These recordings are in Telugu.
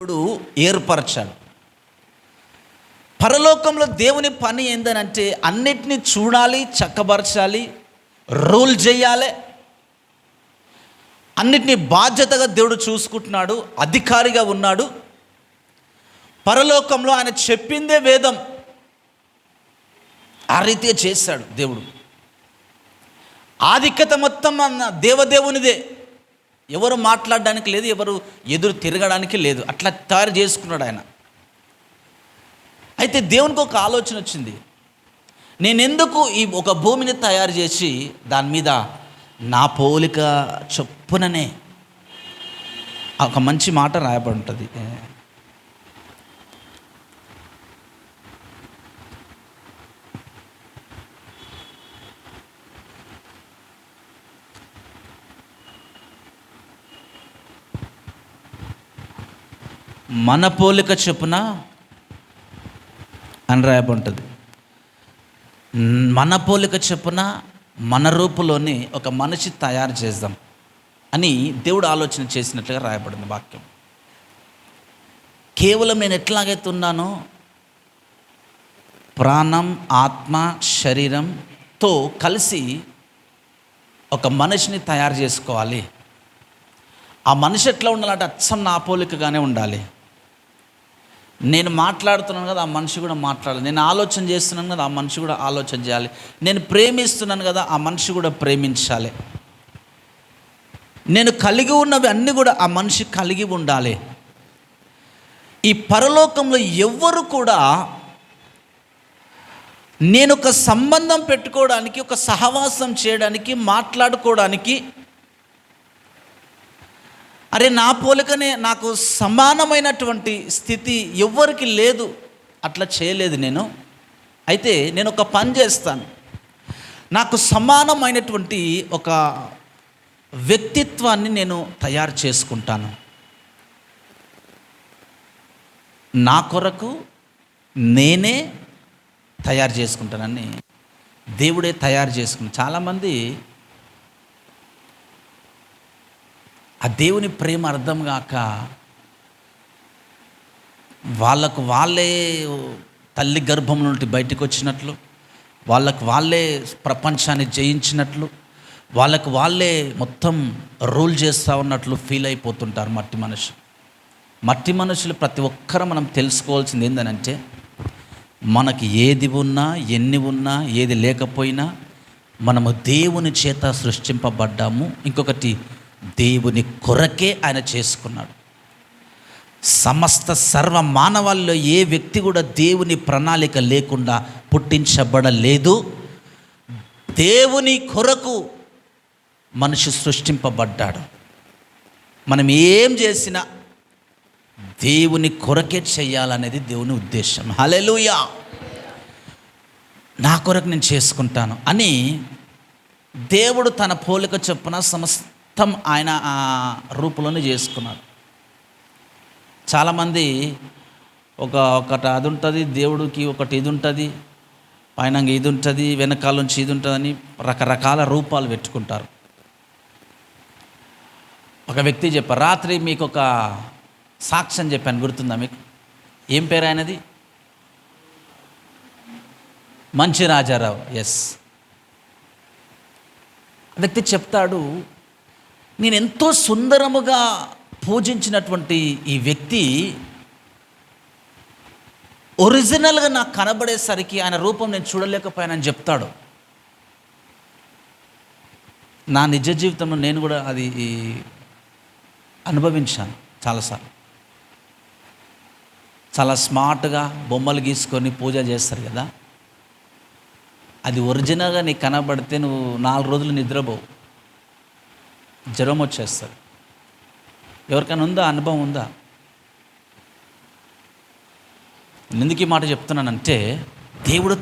దేవుడు ఏర్పరచాడు. పరలోకంలో దేవుని పని ఏందనంటే అన్నిటినీ చూడాలి, చక్కబరచాలి, రూల్ చేయాలి. అన్నిటినీ బాధ్యతగా దేవుడు చూసుకుంటున్నాడు, అధికారిగా ఉన్నాడు. పరలోకంలో ఆయన చెప్పిందే వేదం, ఆ రీతిగా చేశాడు దేవుడు. ఆధిక్యత మొత్తం దేవదేవునిదే, ఎవరు మాట్లాడడానికి లేదు, ఎవరు ఎదురు తిరగడానికి లేదు. అట్లా తయారు చేసుకున్నాడు ఆయన. అయితే దేవునికి ఒక ఆలోచన వచ్చింది, నేనెందుకు ఈ ఒక భూమిని తయారు చేసి దాని మీద నా పోలిక చొప్పుననే ఒక మంచి మాట రాయబడి ఉంటుంది. మన పోలిక చొప్పున అని రాయబడి ఉంటుంది. మన పోలిక చొప్పున మన రూపులోని ఒక మనిషి తయారు చేద్దాం అని దేవుడు ఆలోచన చేసినట్లుగా రాయబడింది వాక్యం. కేవలం నేను ఎట్లాగైతే ఉన్నానో ప్రాణం, ఆత్మ, శరీరంతో కలిసి ఒక మనిషిని తయారు చేసుకోవాలి. ఆ మనిషి ఎట్లా ఉండాలంటే అచ్చం నా పోలికగానే ఉండాలి. నేను మాట్లాడుతున్నాను కదా, ఆ మనిషి కూడా మాట్లాడాలి. నేను ఆలోచన చేస్తున్నాను కదా, ఆ మనిషి కూడా ఆలోచన చేయాలి. నేను ప్రేమిస్తున్నాను కదా, ఆ మనిషి కూడా ప్రేమించాలి. నేను కలిగి ఉన్నవి అన్నీ కూడా ఆ మనిషి కలిగి ఉండాలి. ఈ పరలోకంలో ఎవ్వరు కూడా నేను ఒక సంబంధం పెట్టుకోవడానికి, ఒక సహవాసం చేయడానికి, మాట్లాడుకోవడానికి, అరే నా పోలికనే నాకు సమానమైనటువంటి స్థితి ఎవ్వరికి లేదు, అట్లా చేయలేదు నేను. అయితే నేను ఒక పని చేస్తాను, నాకు సమానమైనటువంటి ఒక వ్యక్తిత్వాన్ని నేను తయారు చేసుకుంటాను. నా కొరకు నేనే తయారు చేసుకుంటానని దేవుడే తయారు చేసుకున్నాను. చాలామంది ఆ దేవుని ప్రేమ అర్థం కాక వాళ్ళకు వాళ్ళే తల్లి గర్భం నుండి బయటకు వచ్చినట్లు, వాళ్ళకు వాళ్ళే ప్రపంచాన్ని జయించినట్లు, వాళ్ళకు వాళ్ళే మొత్తం రూల్ చేస్తూ ఉన్నట్లు ఫీల్ అయిపోతుంటారు మట్టి మనుషులు. ప్రతి ఒక్కరూ మనం తెలుసుకోవాల్సింది ఏంటంటే, మనకి ఏది ఉన్నా, ఎన్ని ఉన్నా, ఏది లేకపోయినా మనము దేవుని చేత సృష్టింపబడ్డాము. ఇంకొకటి, దేవుని కొరకే ఆయన చేసుకున్నాడు. సమస్త సర్వ మానవాళ్ళలో ఏ వ్యక్తి కూడా దేవుని ప్రణాళిక లేకుండా పుట్టించబడలేదు. దేవుని కొరకు మనిషి సృష్టింపబడ్డాడు. మనం ఏం చేసినా దేవుని కొరకే చేయాలనేది దేవుని ఉద్దేశం. హల్లెలూయా. నా కొరకు నేను చేసుకుంటాను అని దేవుడు తన పోలిక చొప్పున సమస్తం ఆయన ఆ రూపంలోనే చేసుకున్నాడు. చాలామంది ఒకటి అది ఉంటుంది, దేవుడికి ఒకటి ఇది ఉంటుంది, పైన ఇది ఉంటుంది, వెనకాల నుంచి ఇది ఉంటుందని రకరకాల రూపాలు పెట్టుకుంటారు. ఒక వ్యక్తి చెప్పారు, రాత్రి మీకు ఒక సాక్ష్యం చెప్పాను, గుర్తుందా మీకు? ఏం పేరు ఆయనది? మంచి రాజారావు. ఎస్. వ్యక్తి చెప్తాడు, నేను ఎంతో సుందరముగా పూజించినటువంటి ఈ వ్యక్తి ఒరిజినల్గా నాకు కనబడేసరికి ఆయన రూపం నేను చూడలేకపోయానని చెప్తాడు. నా నిజ జీవితంలో నేను కూడా అది అనుభవించాను చాలాసార్లు. చాలా స్మార్ట్గా బొమ్మలు గీసుకొని పూజ చేస్తారు కదా, అది ఒరిజినల్గా నీకు కనబడితే నువ్వు 4 రోజులు నిద్రపోవు, జ్వరం వచ్చేస్తుంది. ఎవరికైనా ఉందా, అనుభవం ఉందా? ఎందుకు ఈ మాట చెప్తున్నానంటే, దేవుడు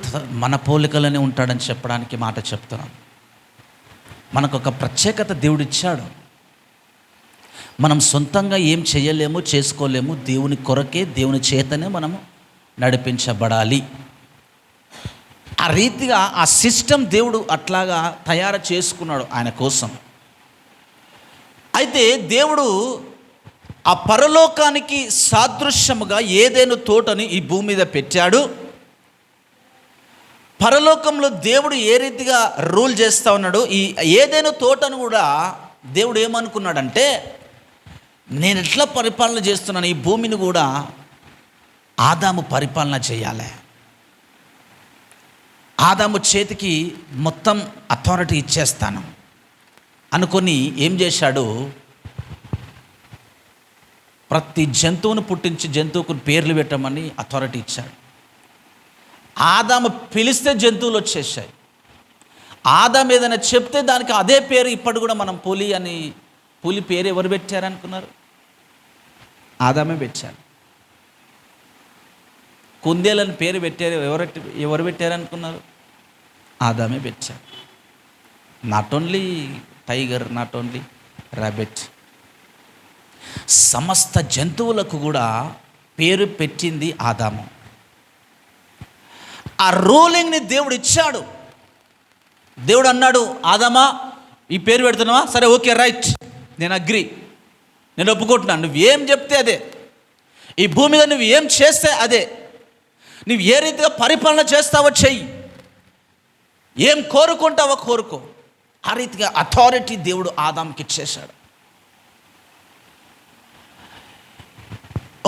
మన పోలికలోనే ఉంటాడని చెప్పడానికి మాట చెప్తున్నాను. మనకు ఒక ప్రత్యేకత దేవుడు ఇచ్చాడు. మనం సొంతంగా ఏం చేయలేము, చేసుకోలేము. దేవుని కొరకే, దేవుని చేతనే మనము నడిపించబడాలి. ఆ రీతిగా ఆ సిస్టమ్ దేవుడు అట్లాగా తయారు చేసుకున్నాడు ఆయన కోసం. అయితే దేవుడు ఆ పరలోకానికి సాదృశ్యముగా ఏదైనా తోటని ఈ భూమి మీద పెట్టాడు. పరలోకంలో దేవుడు ఏ రీతిగా రూల్ చేస్తూ ఉన్నాడు, ఈ ఏదైనా తోటను కూడా దేవుడు ఏమనుకున్నాడంటే, నేను ఎట్లా పరిపాలన చేస్తున్నాను, ఈ భూమిని కూడా ఆదాము పరిపాలన చేయాలి. ఆదాము చేతికి మొత్తం అథారిటీ ఇచ్చేస్తాను అనుకొని ఏం చేశాడు, ప్రతి జంతువును పుట్టించి జంతువుకు పేర్లు పెట్టమని అథారిటీ ఇచ్చాడు. ఆదాము పిలిస్తే జంతువులు వచ్చేసాయి. ఆదాము ఏదైనా చెప్తే దానికి అదే పేరు. ఇప్పటి కూడా మనం పులి పేరు ఎవరు పెట్టారనుకున్నారు? ఆదామే పెట్టారు. కుందేలని పేరు పెట్టారు ఎవరు పెట్టారనుకున్నారు? ఆదామే పెట్టారు. Not only tiger, not only rabbit, సమస్త జంతువులకు కూడా పేరు పెట్టింది ఆదాము. ఆ రూలింగ్ని దేవుడు ఇచ్చాడు. దేవుడు అన్నాడు, ఆదామా ఈ పేరు పెడుతున్నావా? సరే, ఓకే, రైట్, నేను అగ్రి, నేను ఒప్పుకుంటున్నాను. నువ్వేం చెప్తే అదే, ఈ భూమి మీద నువ్వు ఏం చేస్తే అదే, నువ్వు ఏ రీతిగా పరిపాలన చేస్తావో చెయ్యి, ఏం కోరుకుంటావో కోరుకో. ఆ రీతిగా అథారిటీ దేవుడు ఆదాంకి ఇచ్చేశాడు.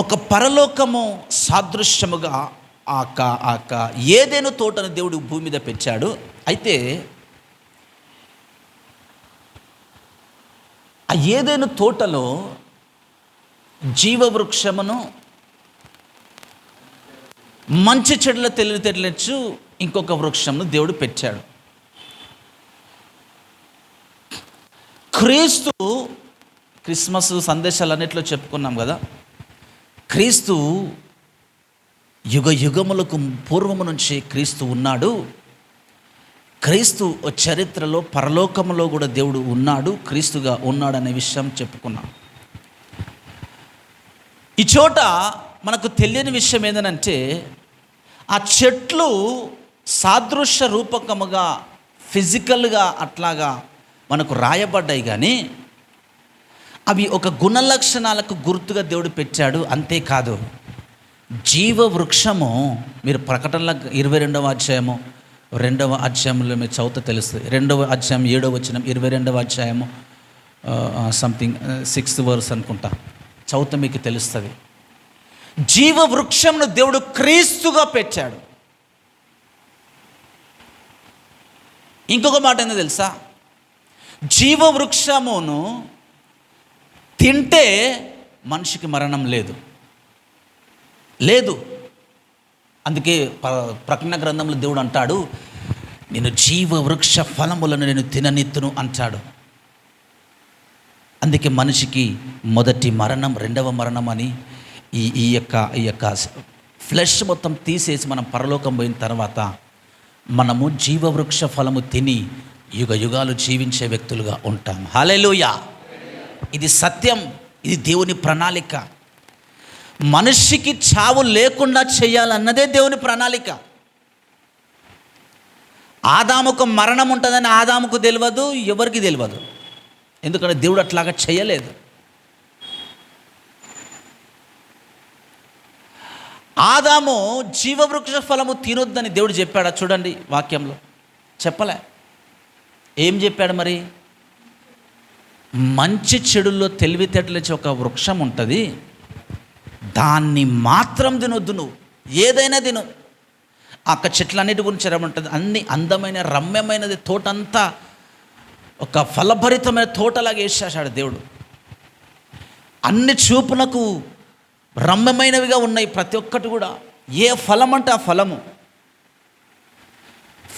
ఒక పరలోకము సాదృశ్యముగా ఏదైనా తోటను దేవుడు భూమి మీద పెంచాడు. అయితే ఆ ఏదైనా తోటలో జీవవృక్షమును, మంచి చెడుల తెలివితేటలచ్చు ఇంకొక వృక్షంను దేవుడు పెట్టాడు. క్రిస్మస్ సందేశాలన్నిట్లో చెప్పుకున్నాం కదా, క్రీస్తు యుగ యుగములకు పూర్వము నుంచి క్రీస్తు ఉన్నాడు. క్రీస్తు చరిత్రలో పరలోకములో కూడా దేవుడు ఉన్నాడు, క్రీస్తుగా ఉన్నాడు అనే విషయం చెప్పుకున్నాం. ఈ చోట మనకు తెలియని విషయం ఏంటంటే, ఆ చెట్లు సాదృశ్య రూపకముగా ఫిజికల్గా అట్లాగా మనకు రాయబడ్డాయి, కానీ అవి ఒక గుణ లక్షణాలకు గుర్తుగా దేవుడు పెట్టాడు. అంతేకాదు, జీవవృక్షము, మీరు ప్రకటనల 22వ అధ్యాయము 2వ అధ్యాయంలో మీరు చదువుతా తెలుస్తుంది. 2వ అధ్యాయం 7వ వచనం, 22వ అధ్యాయము సంథింగ్ 6th verse అనుకుంటా, చదువుతా మీకు తెలుస్తుంది. జీవవృక్షంను దేవుడు క్రీస్తుగా పెట్టాడు. ఇంకొక మాట ఏందో తెలుసా, జీవవృక్షమును తింటే మనిషికి మరణం లేదు. అందుకే ప్రకటన గ్రంథంలో దేవుడు అంటాడు, నేను జీవవృక్ష ఫలములను నేను తిననిత్తును అంటాడు. అందుకే మనిషికి మొదటి మరణం, రెండవ మరణం అని ఈ యొక్క ఫ్లెష్ మొత్తం తీసేసి మనం పరలోకం పోయిన తర్వాత మనము జీవవృక్ష ఫలము తిని యుగ యుగాలు జీవించే వ్యక్తులుగా ఉంటాం. హల్లెలూయా! ఇది సత్యం, ఇది దేవుని ప్రణాళిక. మనిషికి చావు లేకుండా చేయాలన్నదే దేవుని ప్రణాళిక. ఆదాముకు మరణం ఉంటుందని ఆదాముకు తెలియదు, ఎవరికి తెలియదు. ఎందుకంటే దేవుడు అట్లాగా చేయలేదు. ఆదాము జీవవృక్ష ఫలము తినొద్దని దేవుడు చెప్పాడా? చూడండి వాక్యంలో చెప్పలే. ఏం చెప్పాడు మరి? మంచి చెడుల్లో తెలివితేటలు ఇచ్చే ఒక వృక్షం ఉంటుంది, దాన్ని మాత్రం తినొద్దు, నువ్వు ఏదైనా తిను. అక్క చెట్లన్నిటి గురించి ఏమంటుంది, అన్ని అందమైన రమ్యమైనది, తోటంతా ఒక ఫలభరితమైన తోటలాగా వేసేసాడు దేవుడు. అన్ని చూపునకు రమ్యమైనవిగా ఉన్నాయి ప్రతి ఒక్కటి కూడా. ఏ ఫలం అంటే ఆ ఫలము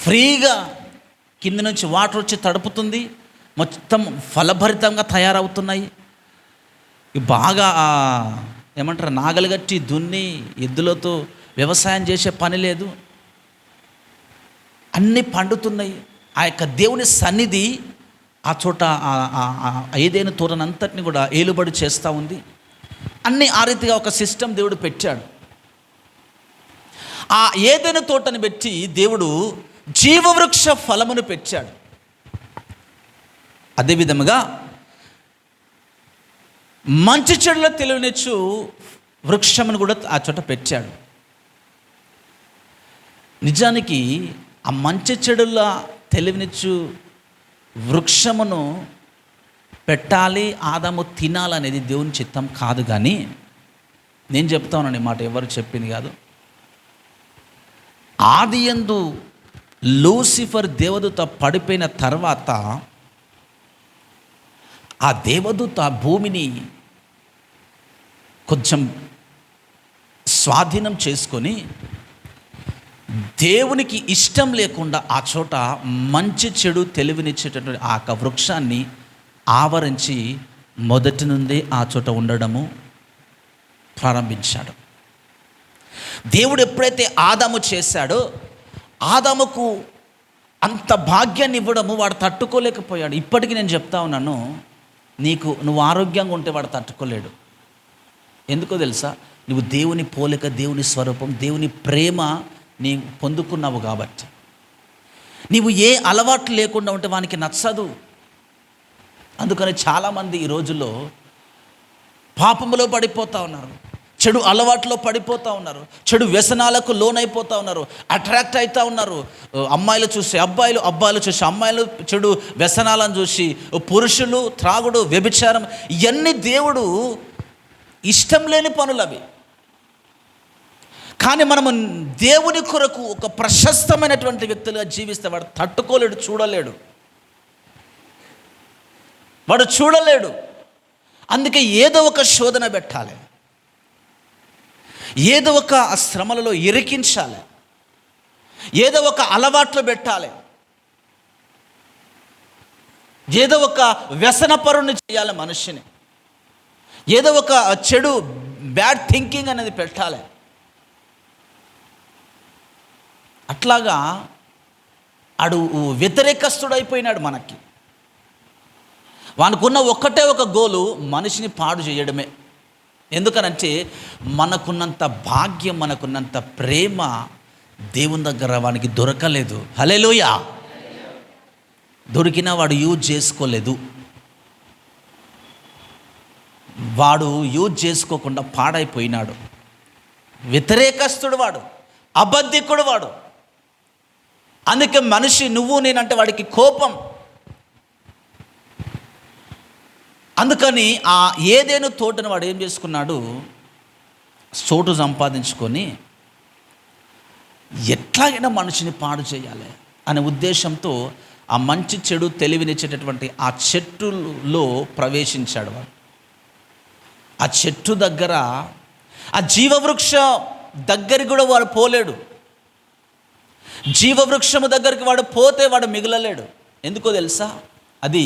ఫ్రీగా కింద నుంచి వాటర్ వచ్చి తడుపుతుంది, మొత్తం ఫలభరితంగా తయారవుతున్నాయి. బాగా ఏమంటారు, నాగలి కట్టి దున్ని ఎద్దులతో వ్యవసాయం చేసే పని లేదు, అన్నీ పండుతున్నాయి. ఆ యొక్క దేవుని సన్నిధి ఆ చోట ఏదైనా తోటనంతటిని కూడా ఏలుబడి చేస్తూ ఉంది. అన్నీ ఆ రీతిగా ఒక సిస్టమ్ దేవుడు పెట్టాడు. ఆ ఏదైనా తోటని పెట్టి దేవుడు జీవవృక్ష ఫలమును పెట్టాడు. అదేవిధముగా మంచి చెడులో తెలివినిచ్చు వృక్షమును కూడా ఆ చోట పెట్టాడు. నిజానికి ఆ మంచి చెడుల తెలివినిచ్చు వృక్షమును పెట్టాలి, ఆదాము తినాలనేది దేవుని చిత్తం కాదు. కానీ నేను చెప్తా ఉన్నాను, ఈ మాట ఎవరు చెప్పింది కాదు. ఆదియందు లూసిఫర్ దేవదూత పడిపోయిన తర్వాత ఆ దేవదూత భూమిని కొంచెం స్వాధీనం చేసుకొని దేవునికి ఇష్టం లేకుండా ఆ చోట మంచి చెడు తెలివినిచ్చేటటువంటి ఆ వృక్షాన్ని ఆవరించి మొదటి నుండి ఆ చోట ఉండడము ప్రారంభించాడు. దేవుడు ఎప్పుడైతే ఆదాము చేశాడో, ఆదాముకు అంత భాగ్యాన్ని ఇవ్వడము వాడు తట్టుకోలేకపోయాడు. ఇప్పటికీ నేను చెప్తా ఉన్నాను, నువ్వు ఆరోగ్యంగా ఉంటే వాడు తట్టుకోలేడు. ఎందుకో తెలుసా? నువ్వు దేవుని పోలిక, దేవుని స్వరూపం, దేవుని ప్రేమ నీ పొందుకున్నావు కాబట్టి. నీవు ఏ అలవాటు లేకుండా ఉంటే వానికి నచ్చదు. అందుకని చాలామంది ఈ రోజుల్లో పాపములో పడిపోతూ ఉన్నారు, చెడు అలవాట్లో పడిపోతూ ఉన్నారు, చెడు వ్యసనాలకు లోనైపోతూ ఉన్నారు, అట్రాక్ట్ అవుతూ ఉన్నారు. అమ్మాయిలు చూసి అబ్బాయిలు, అబ్బాయిలు చూసి అమ్మాయిలు, చెడు వ్యసనాలను చూసి పురుషులు, త్రాగుడు, వ్యభిచారం, ఇవన్నీ దేవుడు ఇష్టం లేని పనులు అవి. కానీ మనము దేవుని కొరకు ఒక ప్రశస్తమైనటువంటి వ్యక్తులుగా జీవిస్తే వాడు తట్టుకోలేడు, చూడలేడు. అందుకే ఏదో ఒక శోధన పెట్టాలి, ఏదో ఒక శ్రమలలో ఇరికించాలి, ఏదో ఒక అలవాట్లు పెట్టాలి, ఏదో ఒక వ్యసనపరుని చేయాలి మనిషిని, ఏదో ఒక చెడు బ్యాడ్ థింకింగ్ అనేది పెట్టాలి. అట్లాగా ఆడు వ్యతిరేకస్తుడైపోయినాడు మనకి. వానుకున్న ఒక్కటే ఒక గోలు, మనిషిని పాడు చేయడమే. ఎందుకనంటే మనకున్నంత భాగ్యం, మనకున్నంత ప్రేమ దేవుని దగ్గర వానికి దొరకలేదు. హల్లెలూయా. దొరికినా వాడు యూజ్ చేసుకోలేదు. వాడు యూజ్ చేసుకోకుండా పాడైపోయినాడు. వ్యతిరేకస్తుడు వాడు, అబద్ధికుడు వాడు. అందుకే మనిషి నువ్వు నేనంటే వాడికి కోపం. అందుకని ఆ ఏదేను తోటను వాడు ఏం చేసుకున్నాడు, చోటు సంపాదించుకొని ఎట్లాగైనా మనిషిని పాడు చేయాలి అనే ఉద్దేశంతో ఆ మంచి చెడు తెలివినిచ్చేటటువంటి ఆ చెట్టులో ప్రవేశించాడు వాడు. ఆ చెట్టు దగ్గర, ఆ జీవవృక్ష దగ్గరికి కూడా వాడు పోలేడు. జీవవృక్షము దగ్గరికి వాడు పోతే వాడు మిగలలేడు. ఎందుకో తెలుసా? అది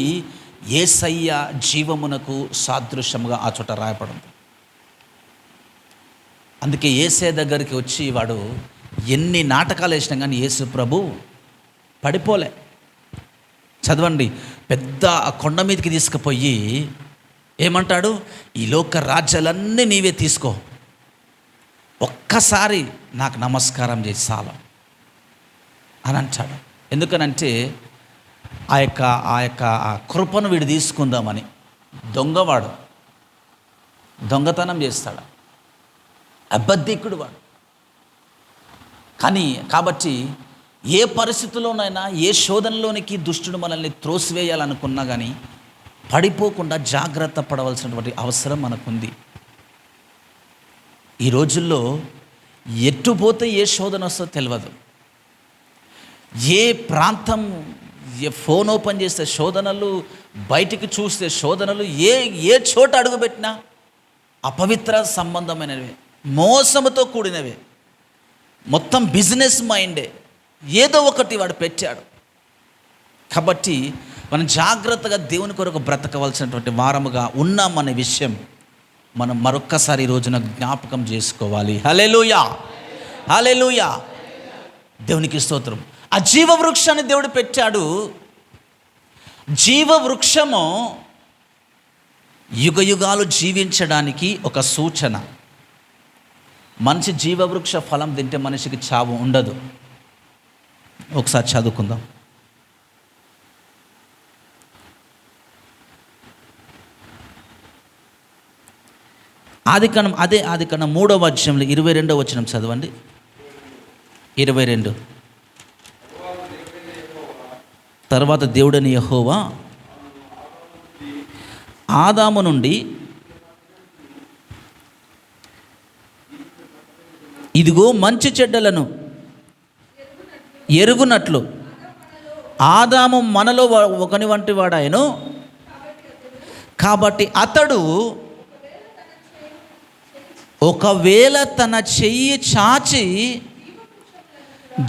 యేసయ్య జీవమునకు సాదృశ్యముగా ఆ చోట రాయబడింది. అందుకే యేసయ్య దగ్గరికి వచ్చి వాడు ఎన్ని నాటకాలు వేసినా కానీ యేసు ప్రభు పడిపోలే. చదవండి, పెద్ద కొండ మీదకి తీసుకుపోయి ఏమంటాడు, ఈ లోక రాజ్యాలన్నీ నీవే తీసుకో, ఒక్కసారి నాకు నమస్కారం చేసి చాలు అని అంటాడు. ఎందుకనంటే ఆ యొక్క కృపను వీడు తీసుకుందామని. దొంగవాడు, దొంగతనం చేస్తాడు, అబద్ధికుడు వాడు. కాబట్టి ఏ పరిస్థితుల్లోనైనా, ఏ శోధనలోనికి దుష్టుడు మనల్ని త్రోసివేయాలనుకున్నా కానీ పడిపోకుండా జాగ్రత్త పడవలసినటువంటి అవసరం మనకుంది. ఈ రోజుల్లో ఎట్టుపోతే ఏ శోధన వస్తుందో తెలియదు. ఏ ప్రాంతం, ఏ ఫోన్ ఓపెన్ చేస్తే శోధనలు, బయటికి చూస్తే శోధనలు, ఏ చోట అడుగుపెట్టినా అపవిత్ర సంబంధమైనవి, మోసముతో కూడినవే, మొత్తం బిజినెస్ మైండే, ఏదో ఒకటి వాడు పెట్టాడు. కాబట్టి మనం జాగ్రత్తగా దేవుని కొరకు బ్రతకవలసినటువంటి వారముగా ఉన్నామనే విషయం మనం మరొక్కసారి ఈ రోజున జ్ఞాపకం చేసుకోవాలి. హల్లెలూయా, హల్లెలూయా. దేవునికి స్తోత్రం. ఆ జీవవృక్షాన్ని దేవుడు పెట్టాడు. జీవవృక్షము యుగయుగాలు జీవించడానికి ఒక సూచన. మనిషి జీవవృక్ష ఫలం తింటే మనిషికి చావు ఉండదు. ఒకసారి చదువుకుందాం. ఆదికాండం 3వ అధ్యాయంలో 22వ వచనం చదవండి. 22. తర్వాత దేవుడని యెహోవా ఆదాము నుండి ఇదిగో మంచి చెడ్డలను ఎరుగునట్లు ఆదాము మనలో ఒకని వంటి వాడాయను, కాబట్టి అతడు ఒకవేళ తన చెయ్యి చాచి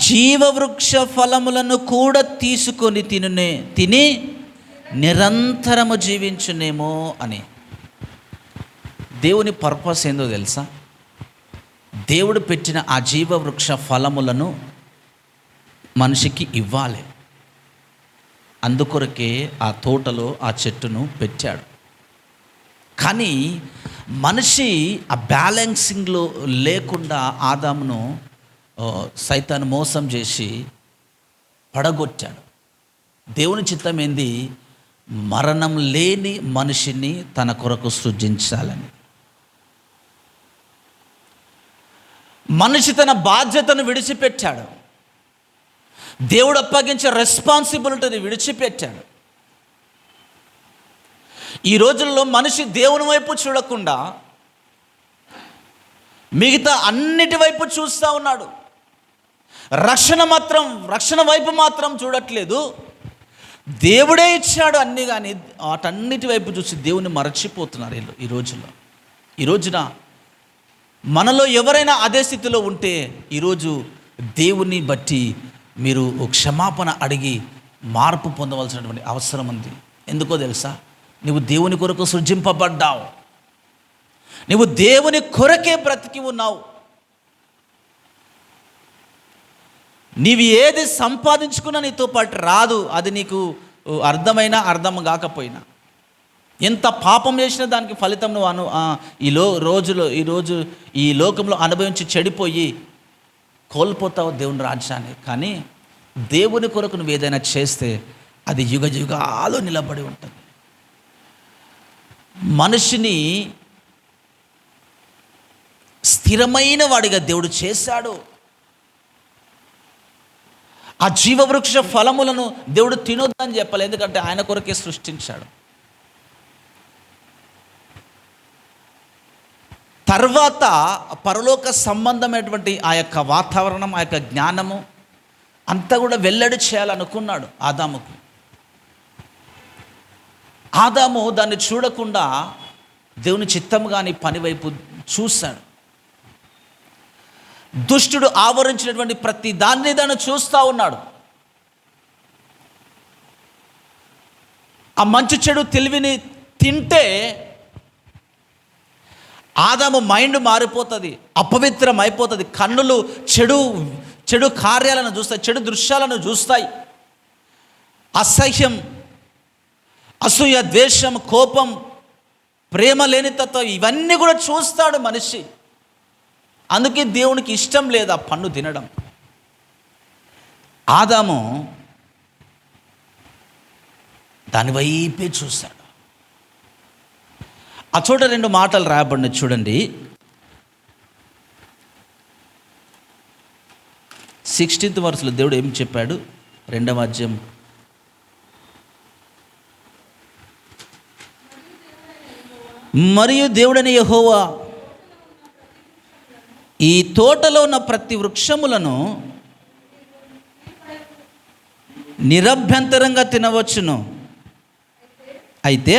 జీవవృక్ష ఫలములను కూడా తీసుకొని తిని నిరంతరము జీవించునేమో అని. దేవుని పర్పస్ ఏందో తెలుసా? దేవుడు పెట్టిన ఆ జీవవృక్ష ఫలములను మనిషికి ఇవ్వాలి. అందుకొరకే ఆ తోటలో ఆ చెట్టును పెట్టాడు. కానీ మనిషి ఆ బ్యాలెన్సింగ్లో లేకుండా ఆదామును సైతాను మోసం చేసి పడగొట్టాడు. దేవుని చిత్తం ఏంది? మరణం లేని మనిషిని తన కొరకు సృజించాలని. మనిషి తన బాధ్యతను విడిచిపెట్టాడు. దేవుడు అప్పగించే రెస్పాన్సిబిలిటీని విడిచిపెట్టాడు. ఈ రోజుల్లో మనిషి దేవుని వైపు చూడకుండా మిగతా అన్నిటి వైపు చూస్తూ ఉన్నాడు. రక్షణ వైపు మాత్రం చూడట్లేదు. దేవుడే ఇచ్చాడు అన్నీ, కానీ వాటన్నిటి వైపు చూసి దేవుని మరచిపోతున్నారు ఈ రోజున మనలో ఎవరైనా అదే స్థితిలో ఉంటే ఈరోజు దేవుని బట్టి మీరు క్షమాపణ అడిగి మార్పు పొందవలసినటువంటి అవసరం ఉంది. ఎందుకో తెలుసా? నువ్వు దేవుని కొరకు సృజింపబడ్డావు. నువ్వు దేవుని కొరకే బ్రతికి ఉన్నావు. నీవు ఏది సంపాదించుకున్నా నీతో పాటు రాదు. అది నీకు అర్థమైనా అర్థం కాకపోయినా, ఎంత పాపం చేసినా దానికి ఫలితం నువ్వు ఈరోజు ఈ లోకంలో అనుభవించి చెడిపోయి కోల్పోతావు దేవుని రాజ్యాన్ని. కానీ దేవుని కొరకు నువ్వు ఏదైనా చేస్తే అది యుగ యుగాలు నిలబడి ఉంటుంది. మనిషిని స్థిరమైన వాడిగా దేవుడు చేశాడు. ఆ జీవవృక్ష ఫలములను దేవుడు తినొద్దని చెప్పాలి, ఎందుకంటే ఆయన కొరకే సృష్టించాడు. తర్వాత పరలోక సంబంధమైనటువంటి ఆ యొక్క వాతావరణం, ఆ యొక్క జ్ఞానము అంతా కూడా వెల్లడి చేయాలనుకున్నాడు ఆదాముకు. ఆదాము దాన్ని చూడకుండా దేవుని చిత్తం కాని పని వైపు చూశాడు. దుష్టుడు ఆవరించినటువంటి ప్రతి దాన్ని చూస్తూ ఉన్నాడు. ఆ మంచి చెడు తెలివిని తింటే ఆదాము మైండ్ మారిపోతుంది, అపవిత్రం అయిపోతుంది. కన్నులు చెడు కార్యాలను చూస్తాయి, చెడు దృశ్యాలను చూస్తాయి. అసహ్యం, అసూయ, ద్వేషం, కోపం, ప్రేమ లేని తత్వం ఇవన్నీ కూడా చూస్తాడు మనిషి. అందుకే దేవునికి ఇష్టం లేదు ఆ పండు తినడం. ఆదాము దాని వైపే చూశాడు. ఆ చోట 2 మాటలు రాయబడిన చూడండి. 16th verseలో దేవుడు ఏం చెప్పాడు? 2వ అధ్యాయం మరియు దేవుడని యెహోవా ఈ తోటలో ఉన్న ప్రతి వృక్షములను నిరభ్యంతరంగా తినవచ్చును, అయితే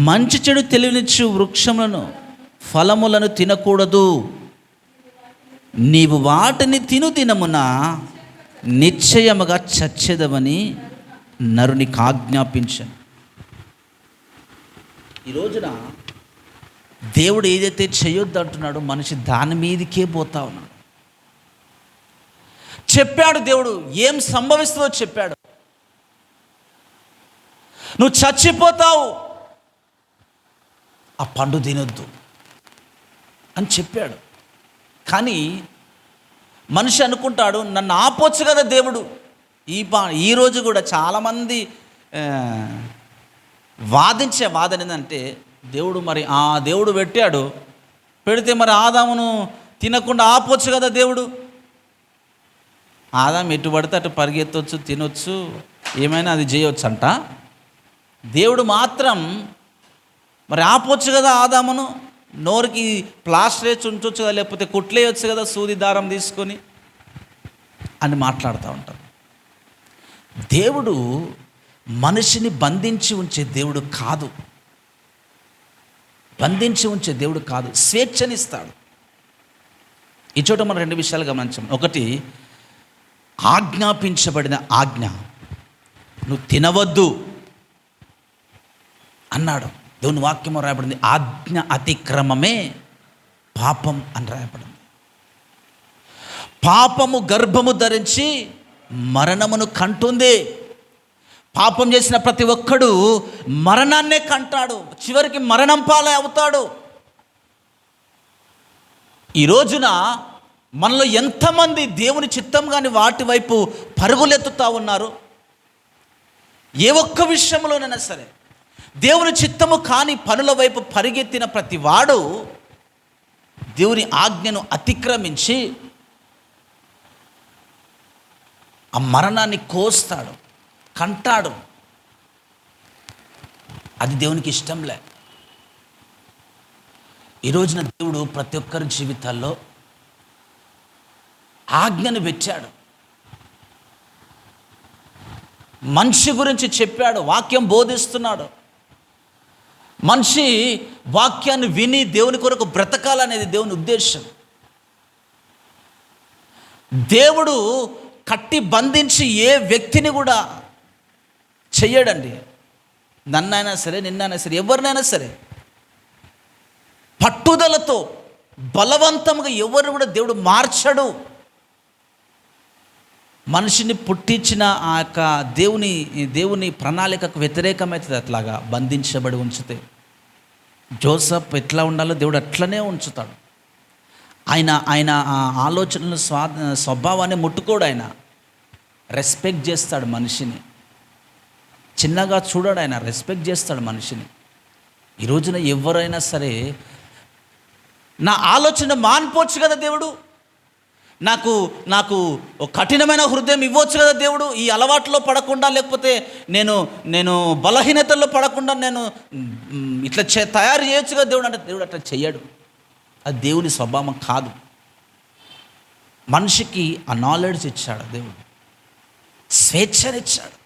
మంచి చెడు తెలివినిచ్చు వృక్షములను ఫలములను తినకూడదు. నీవు వాటిని దినమున నిశ్చయముగా చచ్చెదవని నరునికి ఆజ్ఞాపించాను. ఈ రోజున దేవుడు ఏదైతే చేయొద్దు అంటున్నాడో మనిషి దాని మీదకే పోతా ఉన్నాడు. చెప్పాడు దేవుడు, ఏం సంభవిస్తుందో చెప్పాడు. నువ్వు చచ్చిపోతావు, ఆ పండు తినొద్దు అని చెప్పాడు. కానీ మనిషి అనుకుంటాడు, నన్ను ఆపొచ్చు కదా దేవుడు. ఈరోజు కూడా చాలామంది వాదించే వాదన ఏంటంటే, దేవుడు పెట్టాడు, పెడితే మరి ఆదామును తినకుండా ఆపొచ్చు కదా దేవుడు. ఆదాము ఎటు పడితే అటు పరిగెత్తవచ్చు, తినొచ్చు, ఏమైనా అది చేయవచ్చు అంట. దేవుడు మాత్రం మరి ఆపొచ్చు కదా ఆదామును, నోరుకి ప్లాస్టర్ వేసి ఉంచవచ్చు కదా, లేకపోతే కుట్లేయచ్చు కదా సూది దారం తీసుకొని అని మాట్లాడుతూ ఉంటారు. దేవుడు మనిషిని బంధించి ఉంచే దేవుడు కాదు, బంధించి ఉంచే దేవుడు కాదు, స్వేచ్ఛనిస్తాడు. ఈ చోట మనం 2 విషయాలు గమనించాం. ఒకటి, ఆజ్ఞాపించబడిన ఆజ్ఞ, నువ్వు తినవద్దు అన్నాడు. దేవుని వాక్యము రాయబడింది, ఆజ్ఞ అతిక్రమమే పాపం అని రాయబడింది. పాపము గర్భము ధరించి మరణమును కంటుంది. పాపం చేసిన ప్రతి ఒక్కడు మరణాన్నే కంటాడు, చివరికి మరణం పాలే అవుతాడు. ఈ రోజున మనలో ఎంతమంది దేవుని చిత్తం కాని వాటి వైపు పరుగులెత్తుతూ ఉన్నారు? ఏ ఒక్క విషయంలోనైనా సరే దేవుని చిత్తము కాని పనుల వైపు పరిగెత్తిన ప్రతి వాడు దేవుని ఆజ్ఞను అతిక్రమించి ఆ మరణాన్ని కోస్తాడు, కంటాడు. అది దేవునికి ఇష్టంలే. ఈ రోజున దేవుడు ప్రతి ఒక్కరి జీవితాల్లో ఆజ్ఞను పెట్టాడు, మనిషి గురించి చెప్పాడు, వాక్యం బోధిస్తున్నాడు. మనిషి వాక్యాన్ని విని దేవుని కొరకు బ్రతకాలనేది దేవుని ఉద్దేశం. దేవుడు కట్టి బంధించి ఏ వ్యక్తిని కూడా చెయ్యడండి. నన్నైనా సరే, నిన్నైనా సరే, ఎవరినైనా సరే పట్టుదలతో బలవంతంగా ఎవరు కూడా దేవుడు మార్చడు. మనిషిని పుట్టించిన ఆ యొక్క దేవుని ప్రణాళికకు వ్యతిరేకమవుతుంది. అట్లాగా బంధించబడి ఉంచితే జోసెఫ్ ఎట్లా ఉండాలో దేవుడు అట్లనే ఉంచుతాడు. ఆయన ఆలోచనలు స్వభావాన్ని ముట్టుకోడు. ఆయన రెస్పెక్ట్ చేస్తాడు మనిషిని, చిన్నగా చూడాడు. ఆయన రెస్పెక్ట్ చేస్తాడు మనిషిని. ఈ రోజున ఎవరైనా సరే నా ఆలోచన మాన్పోవచ్చు కదా దేవుడు, నాకు కఠినమైన హృదయం ఇవ్వచ్చు కదా దేవుడు, ఈ అలవాట్లో పడకుండా, లేకపోతే నేను బలహీనతల్లో పడకుండా నేను ఇట్లా తయారు చేయొచ్చు కదా దేవుడు అంటే దేవుడు అట్లా చెయ్యడు. అది దేవుని స్వభావం కాదు. మనిషికి ఆ నాలెడ్జ్ ఇచ్చాడు దేవుడు, స్వేచ్ఛనిచ్చాడు.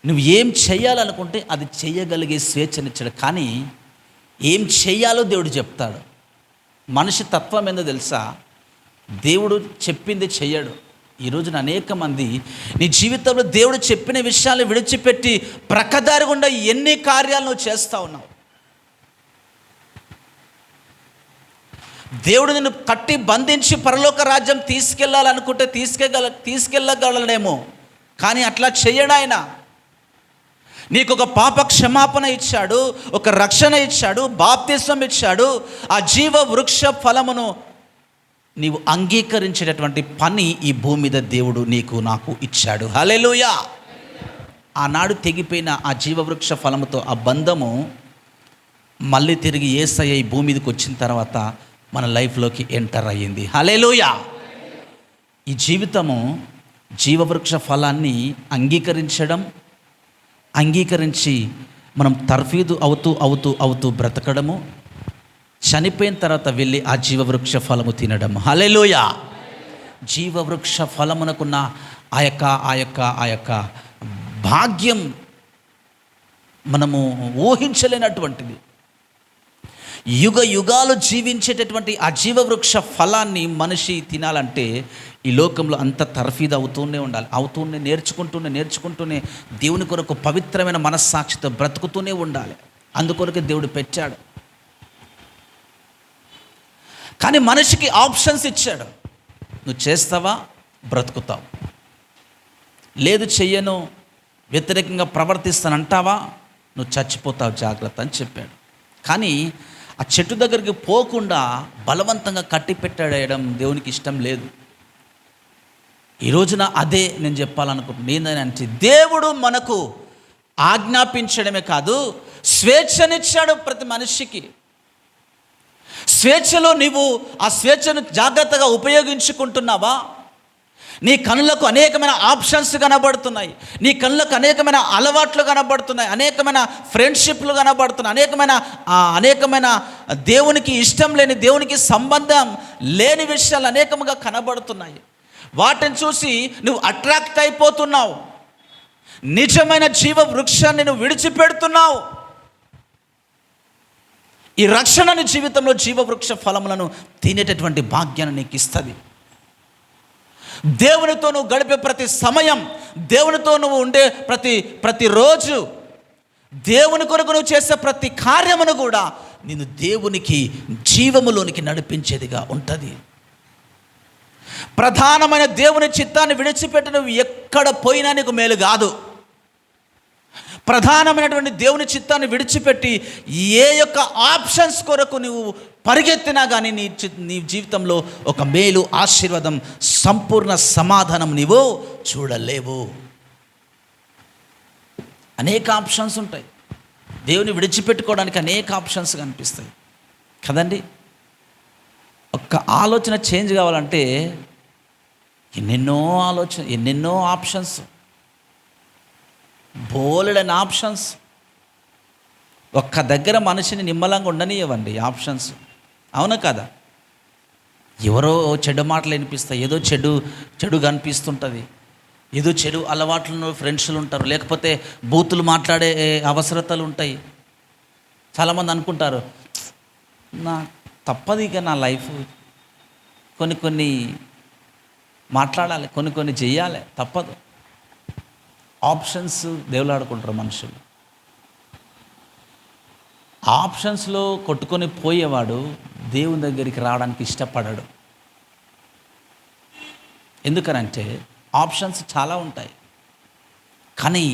నువ్వు ఏం చేయాలనుకుంటే అది చేయగలిగే స్వేచ్ఛనిచ్చాడు. కానీ ఏం చేయాలో దేవుడు చెప్తాడు. మనిషి తత్వం ఏందో తెలుసా? దేవుడు చెప్పింది చెయ్యడు. ఈ రోజున అనేక మంది నీ జీవితంలో దేవుడు చెప్పిన విషయాలు విడిచిపెట్టి ప్రక్కదారి గుండా ఎన్ని కార్యాలు నువ్వు చేస్తూ ఉన్నావు. దేవుడు నిన్ను కట్టి బంధించి పరలోక రాజ్యం తీసుకెళ్ళాలనుకుంటే తీసుకెళ్ళగలడేమో, కానీ అట్లా చెయ్యడు ఆయన. నీకు ఒక పాప క్షమాపణ ఇచ్చాడు, ఒక రక్షణ ఇచ్చాడు, బాప్తిస్మం ఇచ్చాడు. ఆ జీవ వృక్ష ఫలమును నీవు అంగీకరించేటటువంటి పని ఈ భూమి మీద దేవుడు నీకు నాకు ఇచ్చాడు. హల్లెలూయా. ఆనాడు తెగిపోయిన ఆ జీవవృక్ష ఫలముతో ఆ బంధము మళ్ళీ తిరిగి యేసయ్య ఈ భూమి మీదకి వచ్చిన తర్వాత మన లైఫ్లోకి ఎంటర్ అయ్యింది. హల్లెలూయా. ఈ జీవితము జీవవృక్ష ఫలాన్ని అంగీకరించి మనం తర్ఫీదు అవుతూ బ్రతకడము, చనిపోయిన తర్వాత వెళ్ళి ఆ జీవవృక్ష ఫలము తినడం. హల్లెలూయా. జీవవృక్ష ఫలమునకున్న ఆ యొక్క భాగ్యం మనము ఊహించలేనటువంటిది. యుగ యుగాలు జీవించేటటువంటి ఆ జీవవృక్ష ఫలాన్ని మనిషి తినాలంటే ఈ లోకంలో అంత తర్ఫీదు అవుతూనే నేర్చుకుంటూనే దేవుని కొరకు పవిత్రమైన మనస్సాక్షితో బ్రతుకుతూనే ఉండాలి. అందుకొరకు దేవుడు పెట్టాడు. కానీ మనిషికి ఆప్షన్స్ ఇచ్చాడు. నువ్వు చేస్తావా, బ్రతుకుతావు. లేదు చెయ్యను, వ్యతిరేకంగా ప్రవర్తిస్తానంటావా, నువ్వు చచ్చిపోతావు, జాగ్రత్త అని చెప్పాడు. కానీ ఆ చెట్టు దగ్గరికి పోకుండా బలవంతంగా కట్టి పెట్టాడేయడం దేవునికి ఇష్టం లేదు. ఈ రోజున అదే నేను చెప్పాలనుకుంటున్నాను. ఏంటంటే దేవుడు మనకు ఆజ్ఞాపించడమే కాదు, స్వేచ్ఛనిచ్చాడు ప్రతి మనిషికి. స్వేచ్ఛలో నీవు ఆ స్వేచ్ఛను జాగ్రత్తగా ఉపయోగించుకుంటున్నావా? నీ కళ్ళకు అనేకమైన ఆప్షన్స్ కనబడుతున్నాయి, నీ కళ్ళకు అనేకమైన అలవాట్లు కనబడుతున్నాయి, అనేకమైన ఫ్రెండ్షిప్లు కనబడుతున్నాయి, అనేకమైన దేవునికి ఇష్టం లేని, దేవునికి సంబంధం లేని విషయాలు అనేకముగా కనబడుతున్నాయి. వాటిని చూసి నువ్వు అట్రాక్ట్ అయిపోతున్నావు. నిజమైన జీవ వృక్షాన్ని నువ్వు విడిచిపెడుతున్నావు. ఈ రక్షణ జీవితంలో జీవవృక్ష ఫలములను తినేటటువంటి భాగ్యాన్ని నీకు ఇస్తుంది. దేవునితో నువ్వు గడిపే ప్రతి సమయం, దేవునితో నువ్వు ఉండే ప్రతిరోజు, దేవుని కొరకు నువ్వు చేసే ప్రతి కార్యమును కూడా నిన్ను దేవునికి జీవములోనికి నడిపించేదిగా ఉంటుంది. ప్రధానమైన దేవుని చిత్తాన్ని విడిచిపెట్టి నువ్వు ఎక్కడ పోయినా నీకు మేలు కాదు. ప్రధానమైనటువంటి దేవుని చిత్తాన్ని విడిచిపెట్టి ఏ యొక్క ఆప్షన్స్ కొరకు నువ్వు పరిగెత్తినా కానీ నీ జీవితంలో ఒక మేలు, ఆశీర్వాదం, సంపూర్ణ సమాధానం నీవు చూడలేవు. అనేక ఆప్షన్స్ ఉంటాయి. దేవుని విడిచిపెట్టుకోవడానికి అనేక ఆప్షన్స్ కనిపిస్తాయి కదండి. ఒక్క ఆలోచన చేంజ్ కావాలంటే ఎన్నెన్నో ఆప్షన్స్, బోలెడైన ఆప్షన్స్. ఒక్క దగ్గర మనిషిని నిమ్మలంగా ఉండనివ్వండి ఆప్షన్స్, అవునా కదా? ఎవరో చెడు మాటలు వినిపిస్తాయి, ఏదో చెడు కనిపిస్తుంటుంది, ఏదో చెడు అలవాట్లు ఫ్రెండ్స్లు ఉంటారు, లేకపోతే బూతులు మాట్లాడే అవసరతలు ఉంటాయి. చాలామంది అనుకుంటారు నా తప్పదు, ఇక నా లైఫ్ కొన్ని మాట్లాడాలి, కొన్ని చెయ్యాలి, తప్పదు. ఆప్షన్స్ దేవులాడుకుంటారు మనుషులు. ఆప్షన్స్లో కొట్టుకొని పోయేవాడు దేవుని దగ్గరికి రావడానికి ఇష్టపడడు. ఎందుకనంటే ఆప్షన్స్ చాలా ఉంటాయి, కానీ